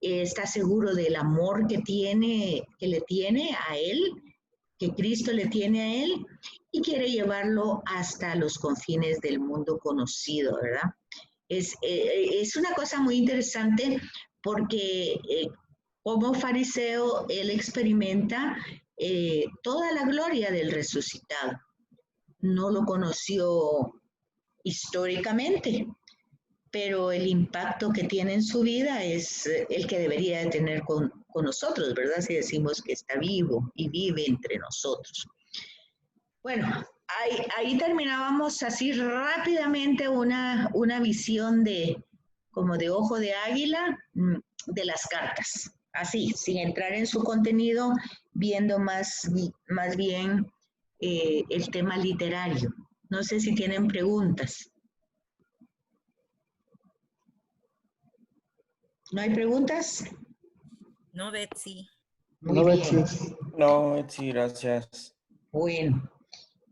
Está seguro del amor que le tiene a él, que Cristo le tiene a él, y quiere llevarlo hasta los confines del mundo conocido, ¿verdad? Es una cosa muy interesante porque como fariseo él experimenta toda la gloria del resucitado. No lo conoció históricamente, pero el impacto que tiene en su vida es el que debería de tener con nosotros, ¿verdad? Si decimos que está vivo y vive entre nosotros. Bueno, ahí terminábamos así rápidamente una visión como de ojo de águila de las cartas, así, sin entrar en su contenido, viendo más bien el tema literario. No sé si tienen preguntas. ¿No hay preguntas? No, Betsy. Muy bien. No, sí, gracias. Bueno,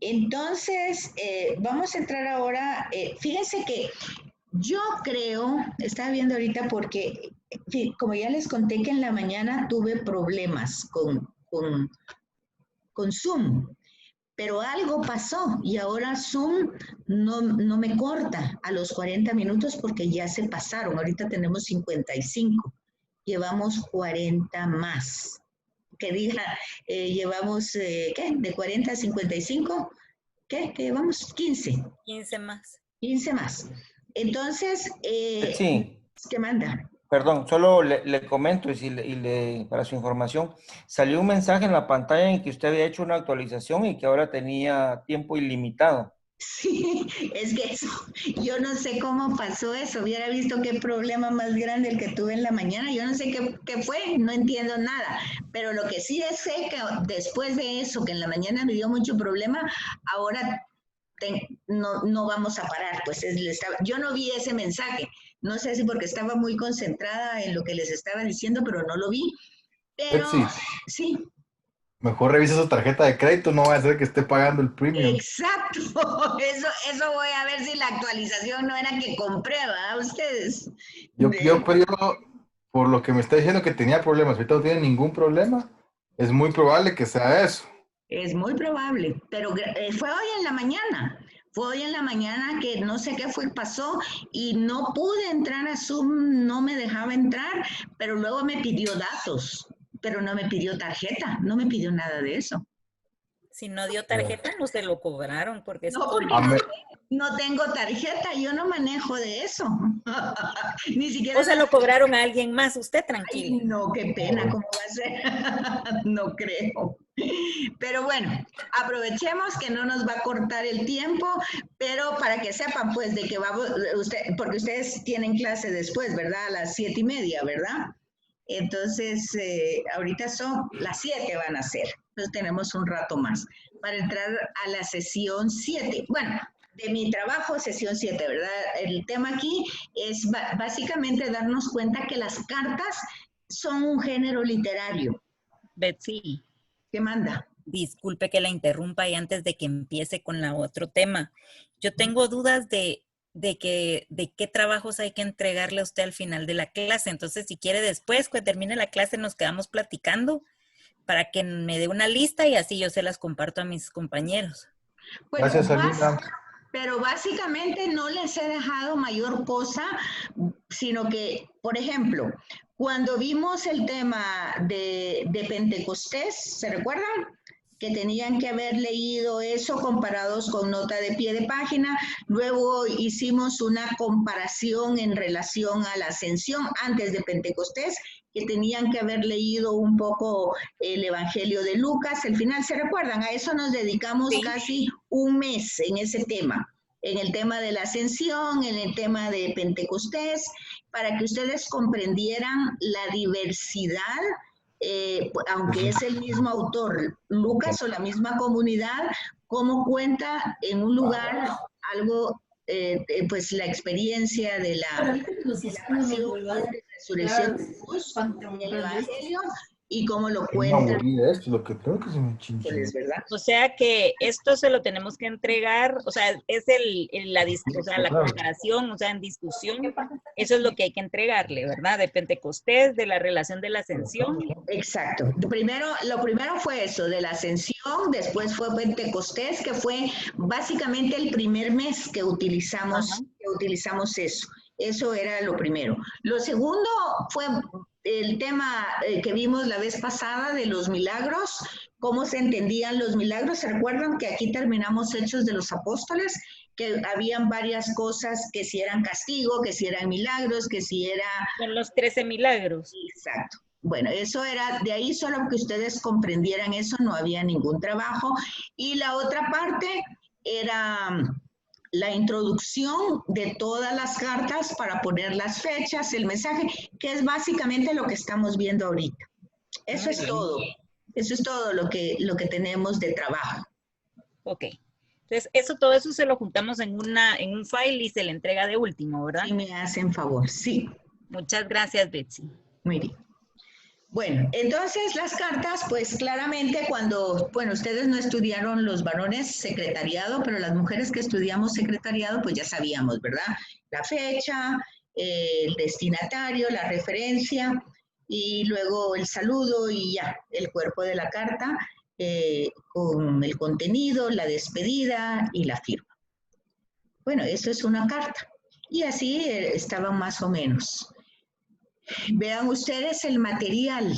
entonces vamos a entrar ahora. Fíjense que yo creo, estaba viendo ahorita porque, como ya les conté que en la mañana tuve problemas con Zoom, pero algo pasó y ahora Zoom no me corta a los 40 minutos porque ya se pasaron. Ahorita tenemos 55, llevamos 40 más. Que diga, llevamos, ¿qué? De 40 a 55, ¿qué? Que llevamos 15. 15 más. 15 más. Entonces, Sí, ¿qué manda? perdón, solo le comento para su información, salió un mensaje en la pantalla en que usted había hecho una actualización y que ahora tenía tiempo ilimitado. Sí, es que eso, yo no sé cómo pasó eso, hubiera visto qué problema más grande el que tuve en la mañana, yo no sé qué fue, no entiendo nada, pero lo que sí sé que después de eso, que en la mañana me dio mucho problema, ahora no vamos a parar, pues yo no vi ese mensaje, no sé si porque estaba muy concentrada en lo que les estaba diciendo, pero no lo vi, pero Betsy, sí. mejor revisa su tarjeta de crédito, no va a ser que esté pagando el premium. Exacto, eso voy a ver si la actualización no era que compré, ¿verdad? Ustedes. Yo creo, por lo que me está diciendo que tenía problemas, ahorita no tiene ningún problema, es muy probable que sea eso. Es muy probable, pero fue hoy en la mañana. Fue hoy en la mañana que no sé qué pasó y no pude entrar a Zoom, no me dejaba entrar, pero luego me pidió datos, pero no me pidió tarjeta, no me pidió nada de eso. Si no dio tarjeta, no se lo cobraron porque es No, porque Amén. no tengo tarjeta, yo no manejo de eso. Ni siquiera o se la... lo cobraron a alguien más. Usted Ay, tranquila. no, qué pena, ¿cómo va a ser? No creo. Pero bueno, aprovechemos que no nos va a cortar el tiempo, pero para que sepan, pues, de que vamos, porque ustedes tienen clase después, ¿verdad? A las 7:30, ¿verdad? Entonces, ahorita son las 7 van a ser. Entonces tenemos un rato más para entrar a la sesión 7. Bueno, de mi trabajo, sesión 7, ¿verdad? El tema aquí es básicamente darnos cuenta que las cartas son un género literario. Betsy, ¿Qué manda? disculpe que la interrumpa y antes de que empiece con la otro tema. Yo tengo dudas de qué trabajos hay que entregarle a usted al final de la clase. Entonces, si quiere después, cuando termine la clase, nos quedamos platicando para que me dé una lista y así yo se las comparto a mis compañeros. Bueno, Gracias, Alina. pero básicamente no les he dejado mayor cosa, sino que, por ejemplo, cuando vimos el tema de Pentecostés, ¿se recuerdan? Que tenían que haber leído eso comparados con nota de pie de página. Luego hicimos una comparación en relación a la ascensión antes de Pentecostés, que tenían que haber leído un poco el Evangelio de Lucas. Al final, ¿se recuerdan? A eso nos dedicamos Sí. casi un mes en ese tema, en el tema de la ascensión, en el tema de Pentecostés, para que ustedes comprendieran la diversidad, aunque es el mismo autor, Lucas, o la misma comunidad, cómo cuenta en un lugar algo, pues la experiencia de la pasión, muerte y resurrección de Jesús en el Evangelio, y cómo lo Me cuenta, aburrí de esto, lo que creo que se me chinchó. ¿verdad? O sea que esto se lo tenemos que entregar, o sea, es la comparación, o sea, en discusión, eso es lo que hay que entregarle, ¿verdad? De Pentecostés, de la relación de la ascensión. Exacto. Lo primero fue eso, de la ascensión, después fue Pentecostés, que fue básicamente el primer mes que utilizamos eso. Eso era lo primero. Lo segundo fue el tema que vimos la vez pasada de los milagros, cómo se entendían los milagros. ¿Se recuerdan que aquí terminamos Hechos de los Apóstoles? Que habían varias cosas, que si eran castigo, que si eran milagros, que si era... Son los 13 milagros. Exacto. Bueno, eso era, de ahí solo que ustedes comprendieran eso, no había ningún trabajo. Y la otra parte era la introducción de todas las cartas para poner las fechas, el mensaje, que es básicamente lo que estamos viendo ahorita. Eso es todo. Eso es todo lo que tenemos de trabajo. Ok. Entonces, todo eso se lo juntamos en un file y se le entrega de último, ¿verdad? Si me hacen favor, sí. Muchas gracias, Betsy. Muy bien. Bueno, entonces las cartas, pues claramente cuando, bueno, ustedes no estudiaron los varones secretariado, pero las mujeres que estudiamos secretariado, pues ya sabíamos, ¿verdad? La fecha, el destinatario, la referencia y luego el saludo y ya, el cuerpo de la carta con el contenido, la despedida y la firma. Bueno, eso es una carta. Y así estaban más o menos. Vean ustedes el material,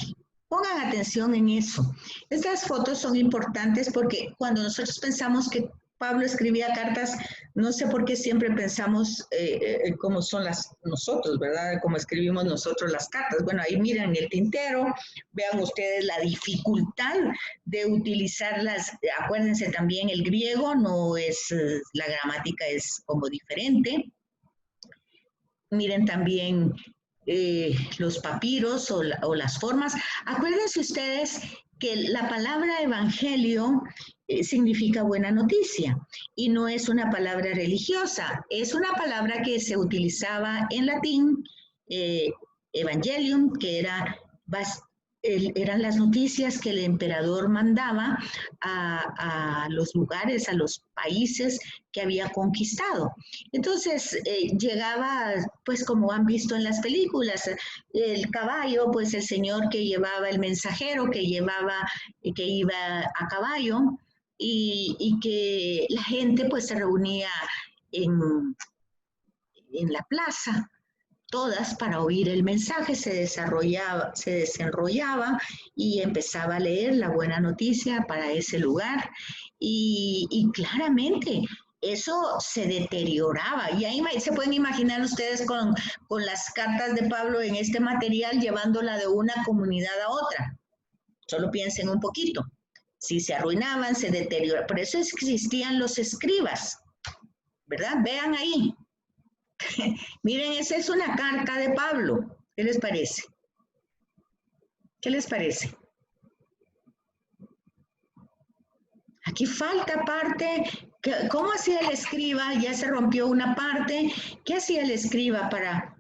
pongan atención en eso. Estas fotos son importantes porque cuando nosotros pensamos que Pablo escribía cartas, no sé por qué siempre pensamos cómo son nosotros, ¿verdad? Cómo escribimos nosotros las cartas. Bueno, ahí miren el tintero, vean ustedes la dificultad de utilizarlas. Acuérdense también el griego, no es, la gramática es como diferente. Miren también los papiros o las formas. Acuérdense ustedes que la palabra evangelio significa buena noticia y no es una palabra religiosa, es una palabra que se utilizaba en latín, evangelium, que eran las noticias que el emperador mandaba a los lugares, a los países que había conquistado. Entonces llegaba, pues como han visto en las películas, el caballo, pues el señor que llevaba, el mensajero que iba a caballo y que la gente pues se reunía en la plaza todas para oír el mensaje, se desenrollaba y empezaba a leer la buena noticia para ese lugar. Y claramente eso se deterioraba. Y ahí se pueden imaginar ustedes con las cartas de Pablo en este material llevándola de una comunidad a otra. Solo piensen un poquito. Si se arruinaban, se deterioraban. Por eso existían los escribas, ¿verdad? Vean ahí. Miren, esa es una carta de Pablo. ¿Qué les parece? ¿Qué les parece? Aquí falta parte. ¿Cómo hacía el escriba? Ya se rompió una parte. ¿Qué hacía el escriba para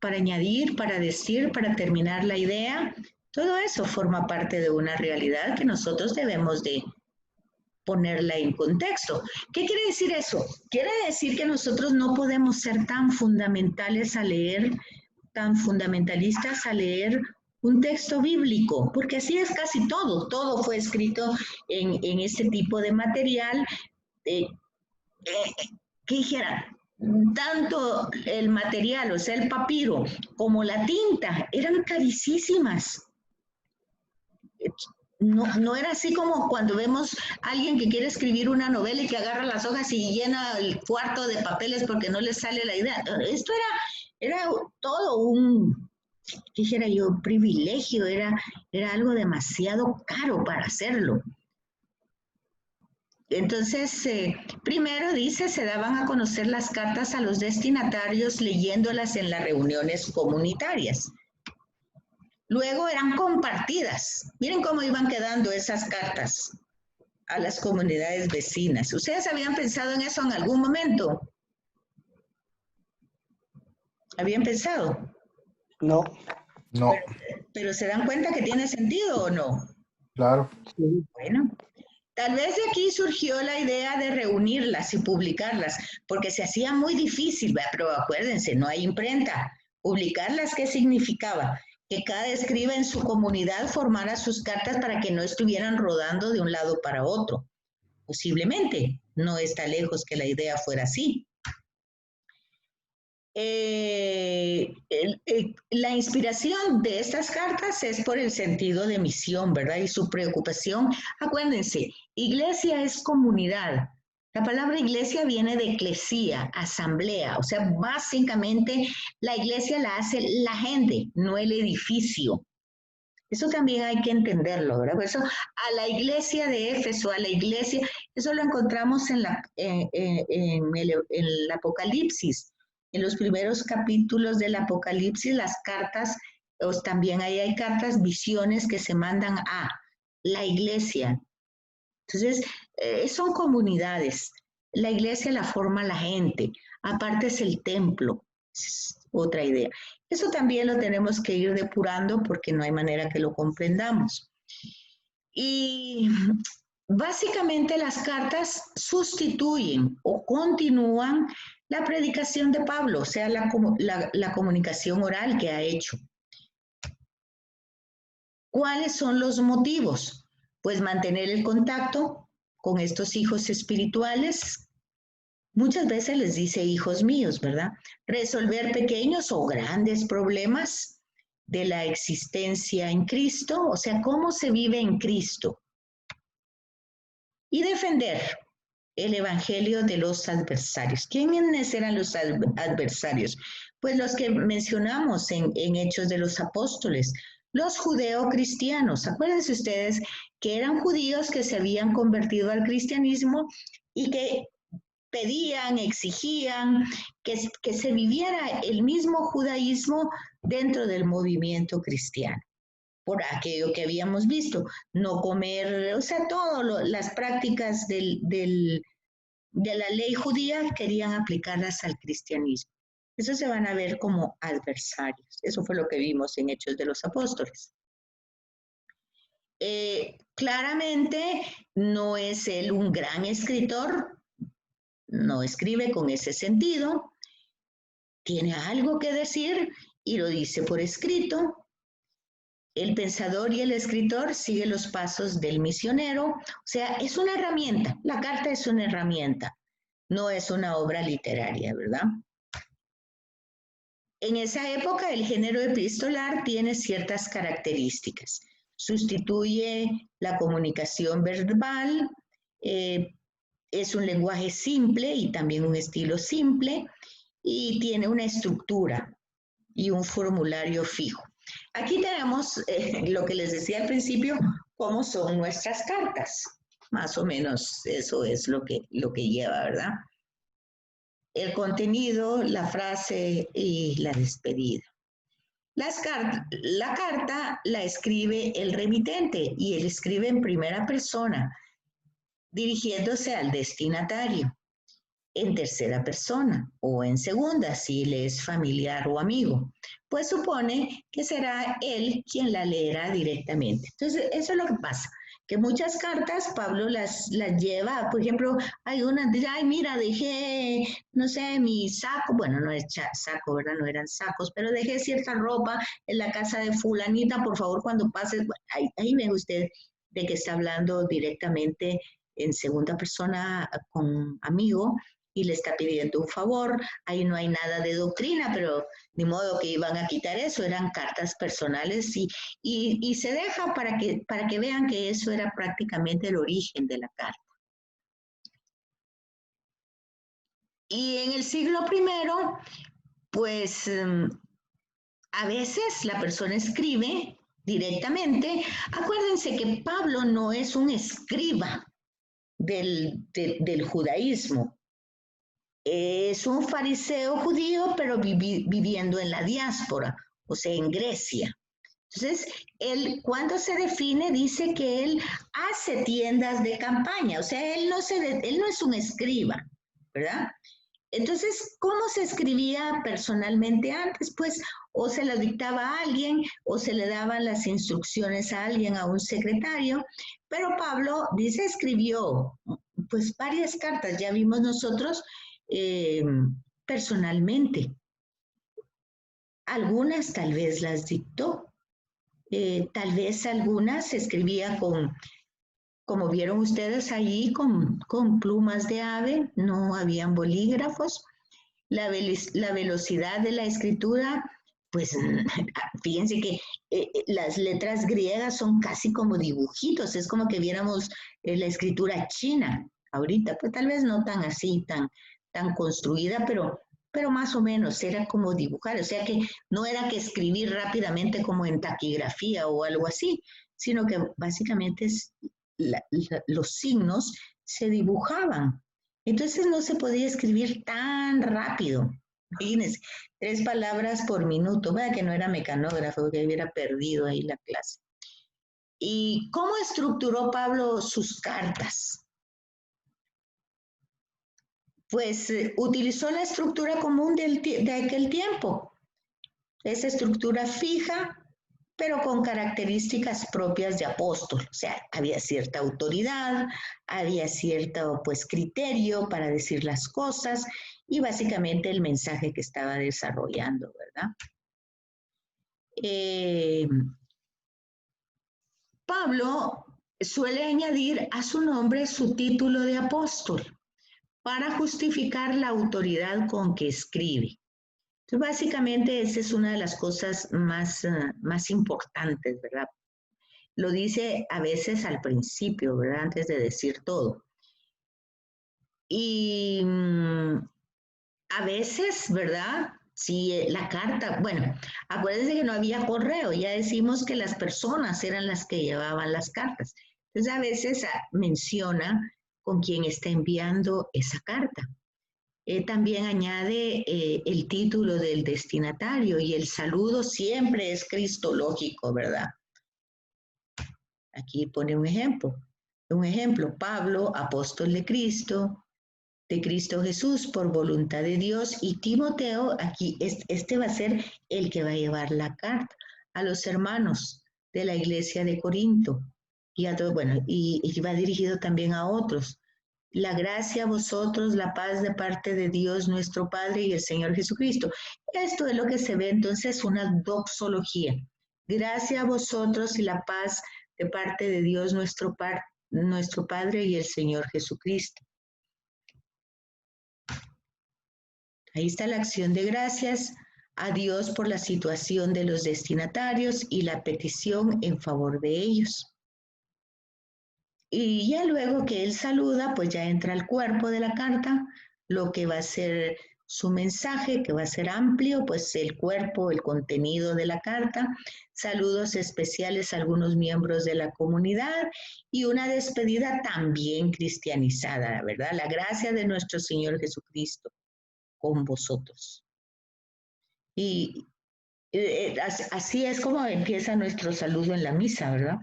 añadir, para decir, para terminar la idea? Todo eso forma parte de una realidad que nosotros debemos de ponerla en contexto. ¿Qué quiere decir eso? Quiere decir que nosotros no podemos ser tan fundamentales a leer, tan fundamentalistas a leer un texto bíblico, porque así es casi todo. Todo fue escrito en este tipo de material. ¿Qué dijera? Tanto el material, o sea, el papiro, como la tinta, eran carísimas. No era así como cuando vemos a alguien que quiere escribir una novela y que agarra las hojas y llena el cuarto de papeles porque no le sale la idea. Esto era todo un, dijera yo, privilegio, era algo demasiado caro para hacerlo. Entonces, primero dice, se daban a conocer las cartas a los destinatarios leyéndolas en las reuniones comunitarias. Luego eran compartidas. Miren cómo iban quedando esas cartas a las comunidades vecinas. ¿Ustedes habían pensado en eso en algún momento? ¿Habían pensado? No. No, Pero ¿se dan cuenta que tiene sentido o no? claro. Sí. Bueno, tal vez de aquí surgió la idea de reunirlas y publicarlas, porque se hacía muy difícil, pero acuérdense, no hay imprenta. Publicarlas, ¿qué significaba? Que cada escriba en su comunidad formara sus cartas para que no estuvieran rodando de un lado para otro. Posiblemente, no está lejos que la idea fuera así. La inspiración de estas cartas es por el sentido de misión, ¿verdad? Y su preocupación. Acuérdense, iglesia es comunidad. La palabra iglesia viene de eclesía, asamblea, o sea, básicamente la iglesia la hace la gente, no el edificio. Eso también hay que entenderlo, ¿verdad? Por eso a la iglesia de Éfeso, a la iglesia, eso lo encontramos en el Apocalipsis. En los primeros capítulos del Apocalipsis, las cartas, también ahí hay cartas, visiones que se mandan a la iglesia. Entonces, son comunidades. La iglesia la forma la gente. Aparte es el templo. Es otra idea. Eso también lo tenemos que ir depurando porque no hay manera que lo comprendamos. Y básicamente las cartas sustituyen o continúan la predicación de Pablo, o sea, la comunicación oral que ha hecho. ¿Cuáles son los motivos? Pues mantener el contacto con estos hijos espirituales. Muchas veces les dice hijos míos, ¿verdad? Resolver pequeños o grandes problemas de la existencia en Cristo, o sea, cómo se vive en Cristo. Y defender el evangelio de los adversarios. ¿Quiénes eran los adversarios? Pues los que mencionamos en Hechos de los Apóstoles, los judeocristianos. Acuérdense ustedes que eran judíos que se habían convertido al cristianismo y que pedían, exigían que se viviera el mismo judaísmo dentro del movimiento cristiano. Por aquello que habíamos visto, no comer, o sea, todas las prácticas de la ley judía querían aplicarlas al cristianismo. Eso se van a ver como adversarios. Eso fue lo que vimos en Hechos de los Apóstoles. Claramente no es él un gran escritor, no escribe con ese sentido, tiene algo que decir y lo dice por escrito. El pensador y el escritor siguen los pasos del misionero, o sea, es una herramienta, la carta es una herramienta, no es una obra literaria, ¿verdad? En esa época el género epistolar tiene ciertas características. Sustituye la comunicación verbal, es un lenguaje simple y también un estilo simple y tiene una estructura y un formulario fijo. Aquí tenemos lo que les decía al principio, cómo son nuestras cartas. Más o menos eso es lo que lleva, ¿verdad? El contenido, la frase y la despedida. La carta la escribe el remitente y él escribe en primera persona, dirigiéndose al destinatario, en tercera persona o en segunda si le es familiar o amigo, pues supone que será él quien la leerá directamente. Entonces, eso es lo que pasa, que muchas cartas Pablo las lleva, por ejemplo, hay unas, dice, ay, mira, dejé, no sé, mi saco, bueno, no es saco, ¿verdad? No eran sacos, pero dejé cierta ropa en la casa de fulanita, por favor, cuando pases, ahí ve usted de que está hablando directamente en segunda persona con amigo, y le está pidiendo un favor. Ahí no hay nada de doctrina, pero ni modo que iban a quitar eso, eran cartas personales y se deja para que vean que eso era prácticamente el origen de la carta. Y en el siglo I, pues a veces la persona escribe directamente. Acuérdense que Pablo no es un escriba del judaísmo. Es un fariseo judío, pero viviendo en la diáspora, o sea, en Grecia. Entonces, él cuando se define dice que él hace tiendas de campaña, o sea, él no es un escriba, ¿verdad? Entonces, ¿cómo se escribía personalmente antes? Pues o se lo dictaba a alguien o se le daban las instrucciones a alguien, a un secretario, pero Pablo dice escribió pues varias cartas, ya vimos nosotros, personalmente. Algunas tal vez las dictó, tal vez algunas se escribía como vieron ustedes allí, con plumas de ave, no habían bolígrafos. La velocidad de la escritura, pues fíjense que las letras griegas son casi como dibujitos, es como que viéramos la escritura china ahorita, pues tal vez no tan así, tan construida, pero más o menos era como dibujar, o sea que no era que escribir rápidamente como en taquigrafía o algo así, sino que básicamente los signos se dibujaban. Entonces no se podía escribir tan rápido. Imagínense, 3 palabras por minuto. Vaya que no era mecanógrafo, que hubiera perdido ahí la clase. ¿Y cómo estructuró Pablo sus cartas? Pues utilizó la estructura común de aquel tiempo. Esa estructura fija, pero con características propias de apóstol. O sea, había cierta autoridad, había cierto pues criterio para decir las cosas y básicamente el mensaje que estaba desarrollando, ¿verdad? Pablo suele añadir a su nombre su título de apóstol para justificar la autoridad con que escribe. Entonces, básicamente, esa es una de las cosas más importantes, ¿verdad? Lo dice a veces al principio, ¿verdad? Antes de decir todo. Y a veces, ¿verdad? Si la carta, bueno, acuérdense que no había correo, ya decimos que las personas eran las que llevaban las cartas. Entonces, a veces menciona con quién está enviando esa carta. También añade el título del destinatario y el saludo siempre es cristológico, ¿verdad? Aquí pone un ejemplo. Un ejemplo, Pablo, apóstol de Cristo Jesús, por voluntad de Dios, y Timoteo, aquí este va a ser el que va a llevar la carta a los hermanos de la iglesia de Corinto, y a todos, bueno, y va dirigido también a otros. La gracia a vosotros, la paz de parte de Dios nuestro Padre y el Señor Jesucristo. Esto es lo que se ve entonces una doxología. Gracia a vosotros y la paz de parte de Dios nuestro Padre y el Señor Jesucristo. Ahí está la acción de gracias a Dios por la situación de los destinatarios y la petición en favor de ellos. Y ya luego que él saluda, pues ya entra al cuerpo de la carta, lo que va a ser su mensaje, que va a ser amplio, pues el cuerpo, el contenido de la carta, saludos especiales a algunos miembros de la comunidad y una despedida también cristianizada, ¿verdad? La gracia de nuestro Señor Jesucristo con vosotros. Y así es como empieza nuestro saludo en la misa, ¿verdad?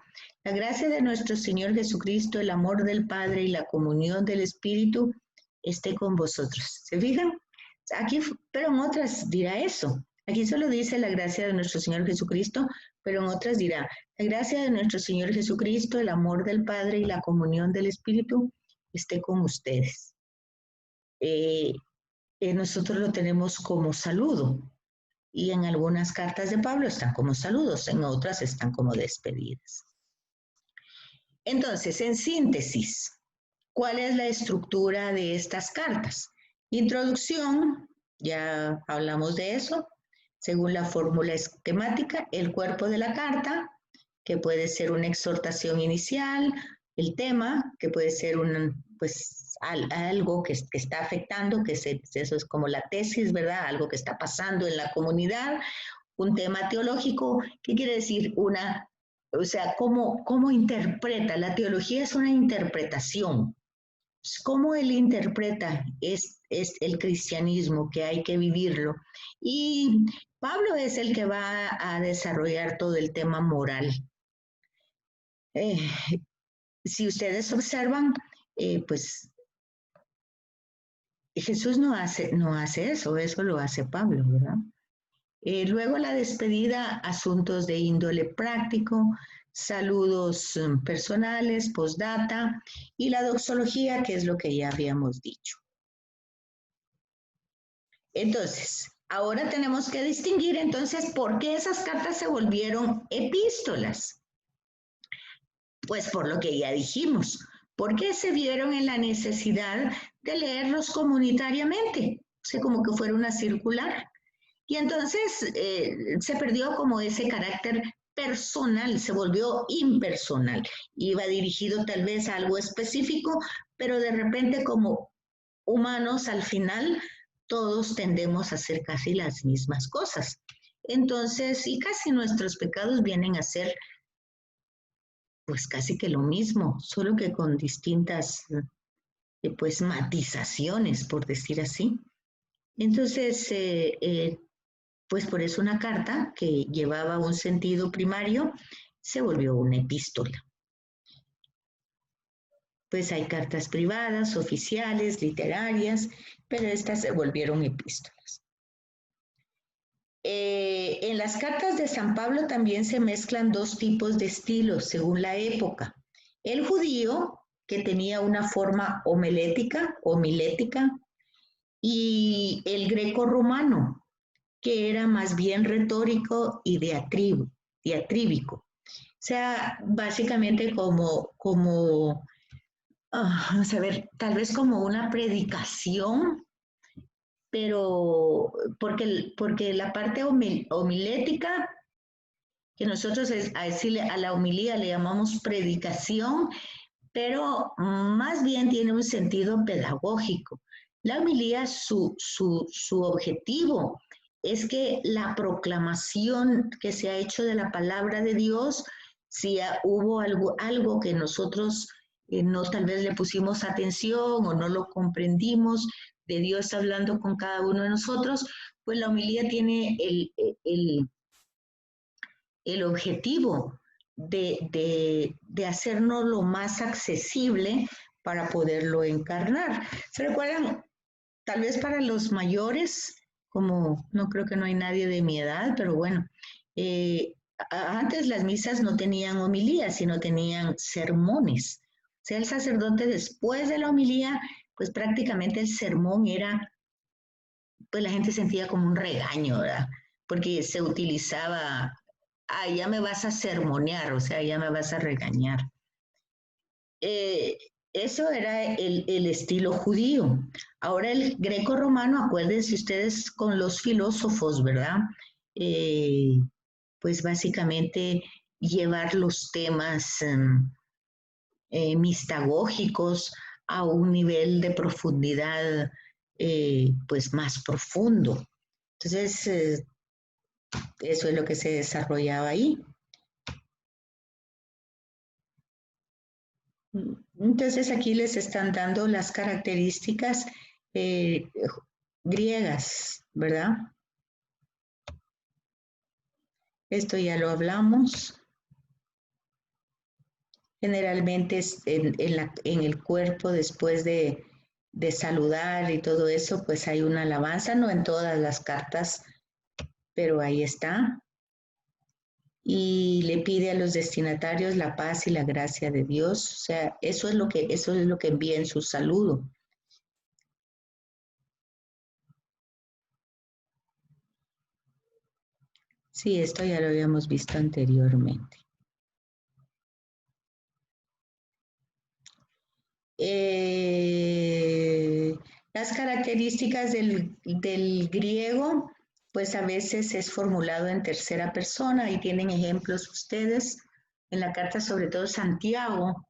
La gracia de nuestro Señor Jesucristo, el amor del Padre y la comunión del Espíritu esté con vosotros. ¿Se fijan? Aquí, pero en otras dirá eso. Aquí solo dice la gracia de nuestro Señor Jesucristo, pero en otras dirá, la gracia de nuestro Señor Jesucristo, el amor del Padre y la comunión del Espíritu esté con ustedes. Nosotros lo tenemos como saludo. Y en algunas cartas de Pablo están como saludos, en otras están como despedidas. Entonces, en síntesis, ¿cuál es la estructura de estas cartas? Introducción, ya hablamos de eso, según la fórmula esquemática, el cuerpo de la carta, que puede ser una exhortación inicial, el tema, que puede ser algo que está afectando, eso es como la tesis, ¿verdad? Algo que está pasando en la comunidad, un tema teológico, ¿qué quiere decir? ¿Cómo interpreta? La teología es una interpretación. ¿Cómo él interpreta es el cristianismo, que hay que vivirlo? Y Pablo es el que va a desarrollar todo el tema moral. Si ustedes observan, pues Jesús no hace eso lo hace Pablo, ¿verdad? Luego la despedida, asuntos de índole práctico, saludos personales, postdata, y la doxología, que es lo que ya habíamos dicho. Entonces, ahora tenemos que distinguir entonces por qué esas cartas se volvieron epístolas. Pues por lo que ya dijimos, porque se vieron en la necesidad de leerlos comunitariamente, o sea, como que fuera una circular. Y entonces se perdió como ese carácter personal, se volvió impersonal. Iba dirigido tal vez a algo específico, pero de repente como humanos al final todos tendemos a hacer casi las mismas cosas. Entonces, y casi nuestros pecados vienen a ser pues casi que lo mismo, solo que con distintas pues matizaciones, por decir así. Entonces, pues por eso una carta que llevaba un sentido primario se volvió una epístola. Pues hay cartas privadas, oficiales, literarias, pero estas se volvieron epístolas. En las cartas de San Pablo también se mezclan dos tipos de estilos según la época. El judío, que tenía una forma homilética, y el greco-romano, que era más bien retórico y diatríbico. O sea, básicamente vamos a ver, tal vez como una predicación, pero porque la parte homilética, que nosotros a la homilía le llamamos predicación, pero más bien tiene un sentido pedagógico. La homilía, su objetivo es que la proclamación que se ha hecho de la palabra de Dios, si hubo algo que nosotros no tal vez le pusimos atención o no lo comprendimos, de Dios hablando con cada uno de nosotros, pues la homilía tiene el objetivo de hacernos lo más accesible para poderlo encarnar. ¿Se recuerdan? Tal vez para los mayores, como no creo que no hay nadie de mi edad, pero bueno, antes las misas no tenían homilía, sino tenían sermones. O sea, el sacerdote después de la homilía, pues prácticamente el sermón era, pues la gente sentía como un regaño, ¿verdad? Porque se utilizaba, ya me vas a sermonear, o sea, ya me vas a regañar. Eso era el estilo judío. Ahora el greco-romano, acuérdense ustedes con los filósofos, ¿verdad? Pues básicamente llevar los temas mistagógicos a un nivel de profundidad pues más profundo. Entonces, eso es lo que se desarrollaba ahí. Entonces aquí les están dando las características griegas, ¿verdad? Esto ya lo hablamos. Generalmente es en el cuerpo, después de saludar y todo eso, pues hay una alabanza, no en todas las cartas, pero ahí está. Y le pide a los destinatarios la paz y la gracia de Dios. O sea, eso es lo que envía en su saludo. Sí, esto ya lo habíamos visto anteriormente. Las características del griego, pues a veces es formulado en tercera persona y tienen ejemplos ustedes en la carta, sobre todo Santiago.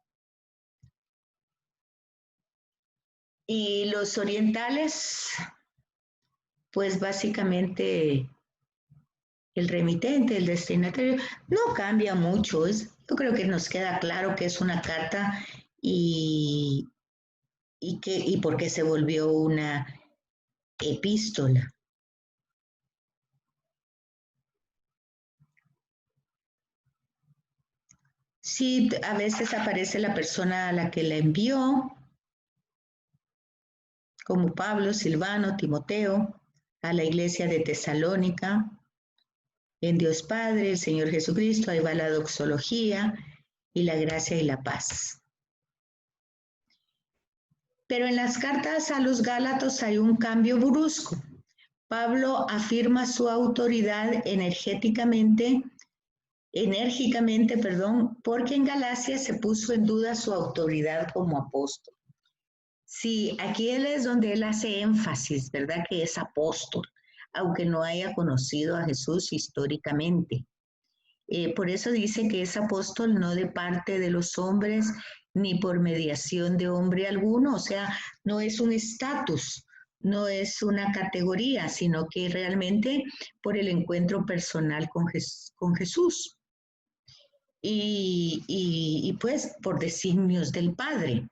Y los orientales, pues básicamente el remitente, el destinatario, no cambia mucho. Yo creo que nos queda claro que es una carta y por qué se volvió una epístola. Sí, a veces aparece la persona a la que la envió, como Pablo, Silvano, Timoteo, a la iglesia de Tesalónica, en Dios Padre, el Señor Jesucristo, ahí va la doxología y la gracia y la paz. Pero en las cartas a los Gálatas hay un cambio brusco. Pablo afirma su autoridad enérgicamente, porque en Galacia se puso en duda su autoridad como apóstol. Sí, aquí él es donde él hace énfasis, ¿verdad? Que es apóstol, aunque no haya conocido a Jesús históricamente. Por eso dice que es apóstol no de parte de los hombres, ni por mediación de hombre alguno, o sea, no es un estatus, no es una categoría, sino que realmente por el encuentro personal con Jesús. Y pues por designios del Padre.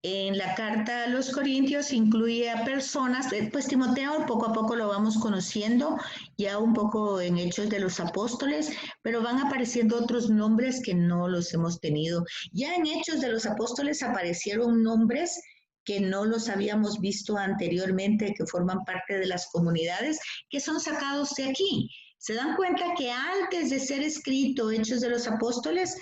En la carta a los Corintios incluye a personas, pues Timoteo poco a poco lo vamos conociendo, ya un poco en Hechos de los Apóstoles, pero van apareciendo otros nombres que no los hemos tenido. Ya en Hechos de los Apóstoles aparecieron nombres que no los habíamos visto anteriormente, que forman parte de las comunidades, que son sacados de aquí. Se dan cuenta que antes de ser escrito Hechos de los Apóstoles,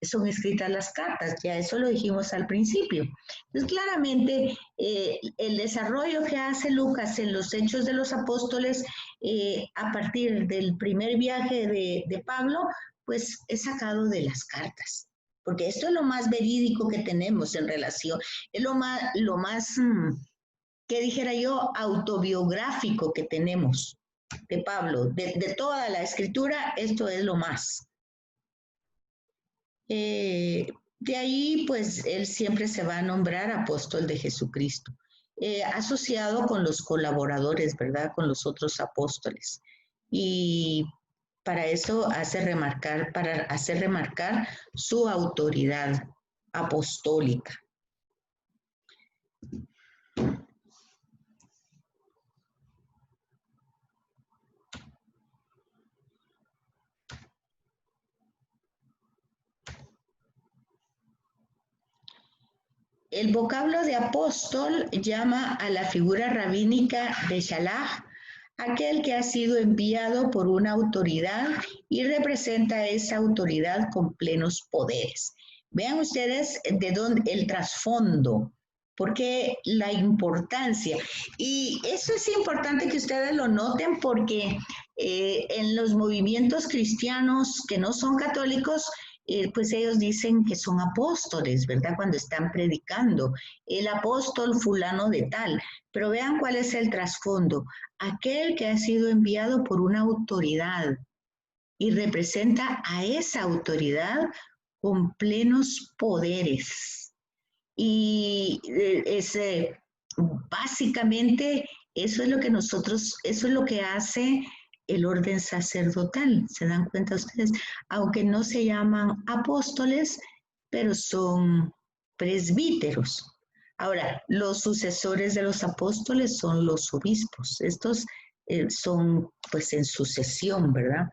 son escritas las cartas, ya eso lo dijimos al principio. Entonces, claramente, el desarrollo que hace Lucas en los Hechos de los Apóstoles, a partir del primer viaje de Pablo, pues es sacado de las cartas, porque esto es lo más verídico que tenemos en relación, es lo más que dijera yo, autobiográfico que tenemos de Pablo, de toda la escritura, esto es lo más. De ahí, pues, él siempre se va a nombrar apóstol de Jesucristo, asociado con los colaboradores, ¿verdad? Con los otros apóstoles. Y para hacer remarcar su autoridad apostólica. El vocablo de apóstol llama a la figura rabínica de Shalach, aquel que ha sido enviado por una autoridad y representa esa autoridad con plenos poderes. Vean ustedes de dónde el trasfondo, porque la importancia. Y eso es importante que ustedes lo noten porque en los movimientos cristianos que no son católicos, pues ellos dicen que son apóstoles, ¿verdad? Cuando están predicando, el apóstol fulano de tal. Pero vean cuál es el trasfondo. Aquel que ha sido enviado por una autoridad y representa a esa autoridad con plenos poderes. Y básicamente eso es lo que eso es lo que hace el orden sacerdotal. ¿Se dan cuenta ustedes? Aunque no se llaman apóstoles, pero son presbíteros. Ahora, los sucesores de los apóstoles son los obispos. Estos son pues en sucesión, ¿verdad?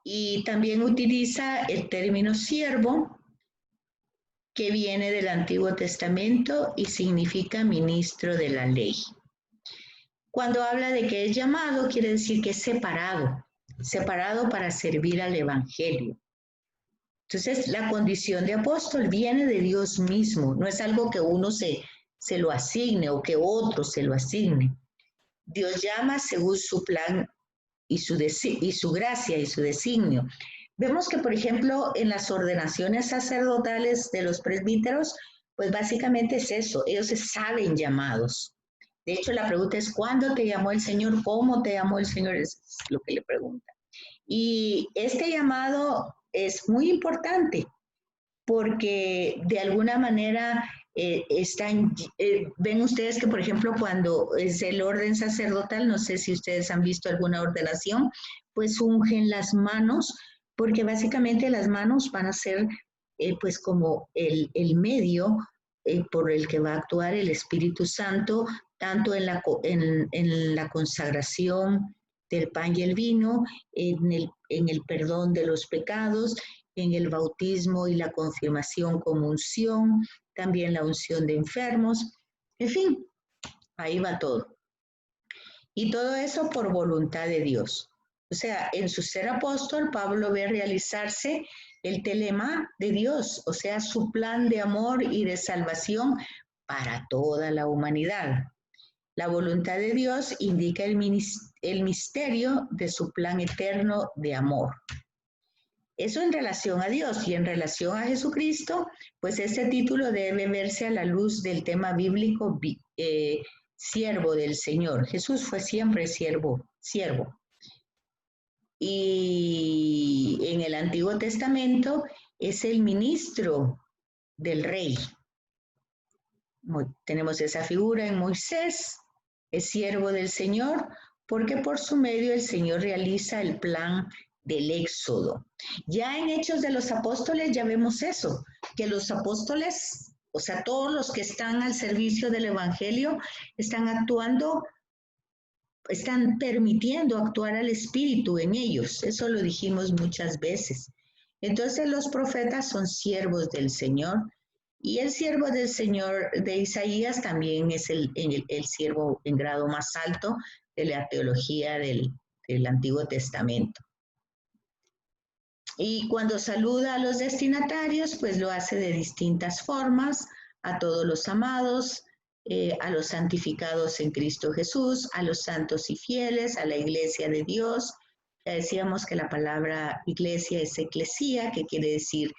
Y también utiliza el término siervo, que viene del Antiguo Testamento y significa ministro de la ley. Cuando habla de que es llamado, quiere decir que es separado, separado para servir al Evangelio. Entonces, la condición de apóstol viene de Dios mismo, no es algo que uno se lo asigne o que otro se lo asigne. Dios llama según su plan y su gracia y su designio. Vemos que, por ejemplo, en las ordenaciones sacerdotales de los presbíteros, pues básicamente es eso, ellos se saben llamados. De hecho, la pregunta es, ¿cuándo te llamó el Señor? ¿Cómo te llamó el Señor? Es lo que le pregunta. Y este llamado es muy importante porque de alguna manera ven ustedes que, por ejemplo, cuando es el orden sacerdotal, no sé si ustedes han visto alguna ordenación, pues ungen las manos, porque básicamente las manos van a ser pues como el medio por el que va a actuar el Espíritu Santo, tanto en la consagración del pan y el vino, en el perdón de los pecados, en el bautismo y la confirmación como unción, también la unción de enfermos, en fin, ahí va todo. Y todo eso por voluntad de Dios. O sea, en su ser apóstol, Pablo ve realizarse el telema de Dios, o sea, su plan de amor y de salvación para toda la humanidad. La voluntad de Dios indica el misterio de su plan eterno de amor. Eso en relación a Dios y en relación a Jesucristo, pues este título debe verse a la luz del tema bíblico siervo del Señor. Jesús fue siempre siervo. Y en el Antiguo Testamento es el ministro del rey. Tenemos esa figura en Moisés, es siervo del Señor, porque por su medio el Señor realiza el plan del Éxodo. Ya en Hechos de los Apóstoles ya vemos eso, que los apóstoles, o sea, todos los que están al servicio del Evangelio, están actuando, están permitiendo actuar al Espíritu en ellos. Eso lo dijimos muchas veces. Entonces los profetas son siervos del Señor, y el siervo del Señor de Isaías también es el siervo en grado más alto de la teología del Antiguo Testamento. Y cuando saluda a los destinatarios, pues lo hace de distintas formas, a todos los amados, a los santificados en Cristo Jesús, a los santos y fieles, a la iglesia de Dios. Ya decíamos que la palabra iglesia es eclesía, que quiere decir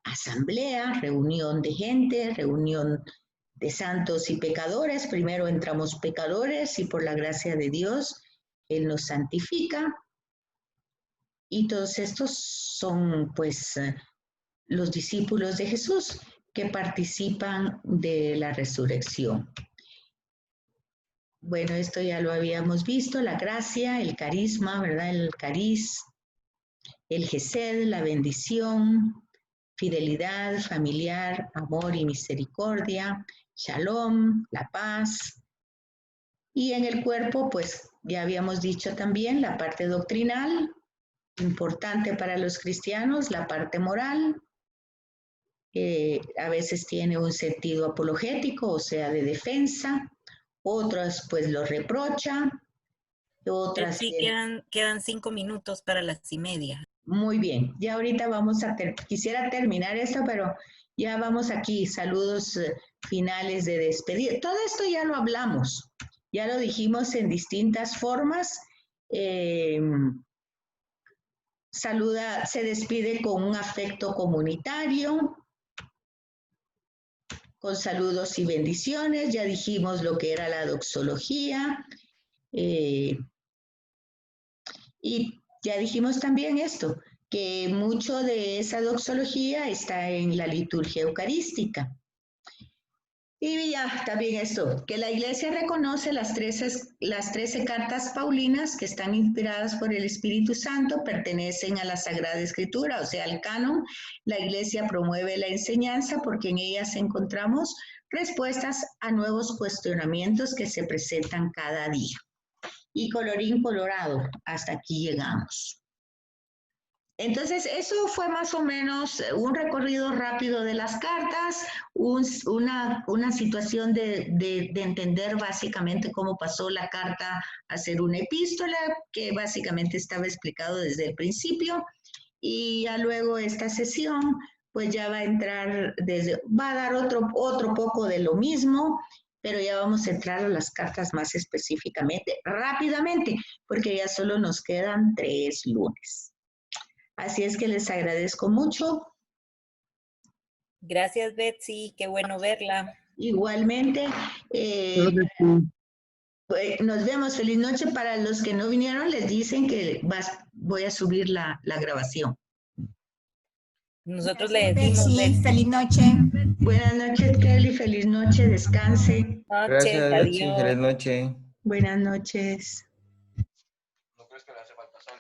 asamblea, reunión de gente, reunión de santos y pecadores. Primero entramos pecadores y por la gracia de Dios, Él nos santifica. Y todos estos son, pues, los discípulos de Jesús que participan de la resurrección. Bueno, esto ya lo habíamos visto, la gracia, el carisma, ¿verdad? El cariz, el gesed, la bendición, fidelidad familiar, amor y misericordia, shalom, la paz. Y en el cuerpo, pues, ya habíamos dicho también la parte doctrinal, importante para los cristianos, la parte moral, a veces tiene un sentido apologético, o sea, de defensa, otras pues lo reprocha, otras... Sí, quedan 5 minutos para las 1:30. Muy bien, ya ahorita vamos a, quisiera terminar esto, pero ya vamos aquí, saludos finales de despedida. Todo esto ya lo hablamos, ya lo dijimos en distintas formas, saluda, se despide con un afecto comunitario, con saludos y bendiciones. Ya dijimos lo que era la doxología. Y ya dijimos también esto, que mucho de esa doxología está en la liturgia eucarística. Y ya también esto, que la Iglesia reconoce las 13 cartas paulinas que están inspiradas por el Espíritu Santo, pertenecen a la Sagrada Escritura, o sea, al canon. La Iglesia promueve la enseñanza porque en ellas encontramos respuestas a nuevos cuestionamientos que se presentan cada día. Y colorín colorado, hasta aquí llegamos. Entonces, eso fue más o menos un recorrido rápido de las cartas, una situación de entender básicamente cómo pasó la carta a ser una epístola, que básicamente estaba explicado desde el principio, y ya luego esta sesión, pues ya va a entrar, va a dar otro poco de lo mismo, pero ya vamos a entrar a las cartas más específicamente, rápidamente, porque ya solo nos quedan 3 lunes. Así es que les agradezco mucho. Gracias, Betsy. Qué bueno verla. Igualmente. Nos vemos. Feliz noche. Para los que no vinieron, les dicen que voy a subir la grabación. Nosotros le decimos, Betsy, feliz noche. Buenas noches, Kelly. Feliz noche. Descanse. Gracias, Betsy. Feliz noche. Buenas noches. ¿No crees que le hace falta sal?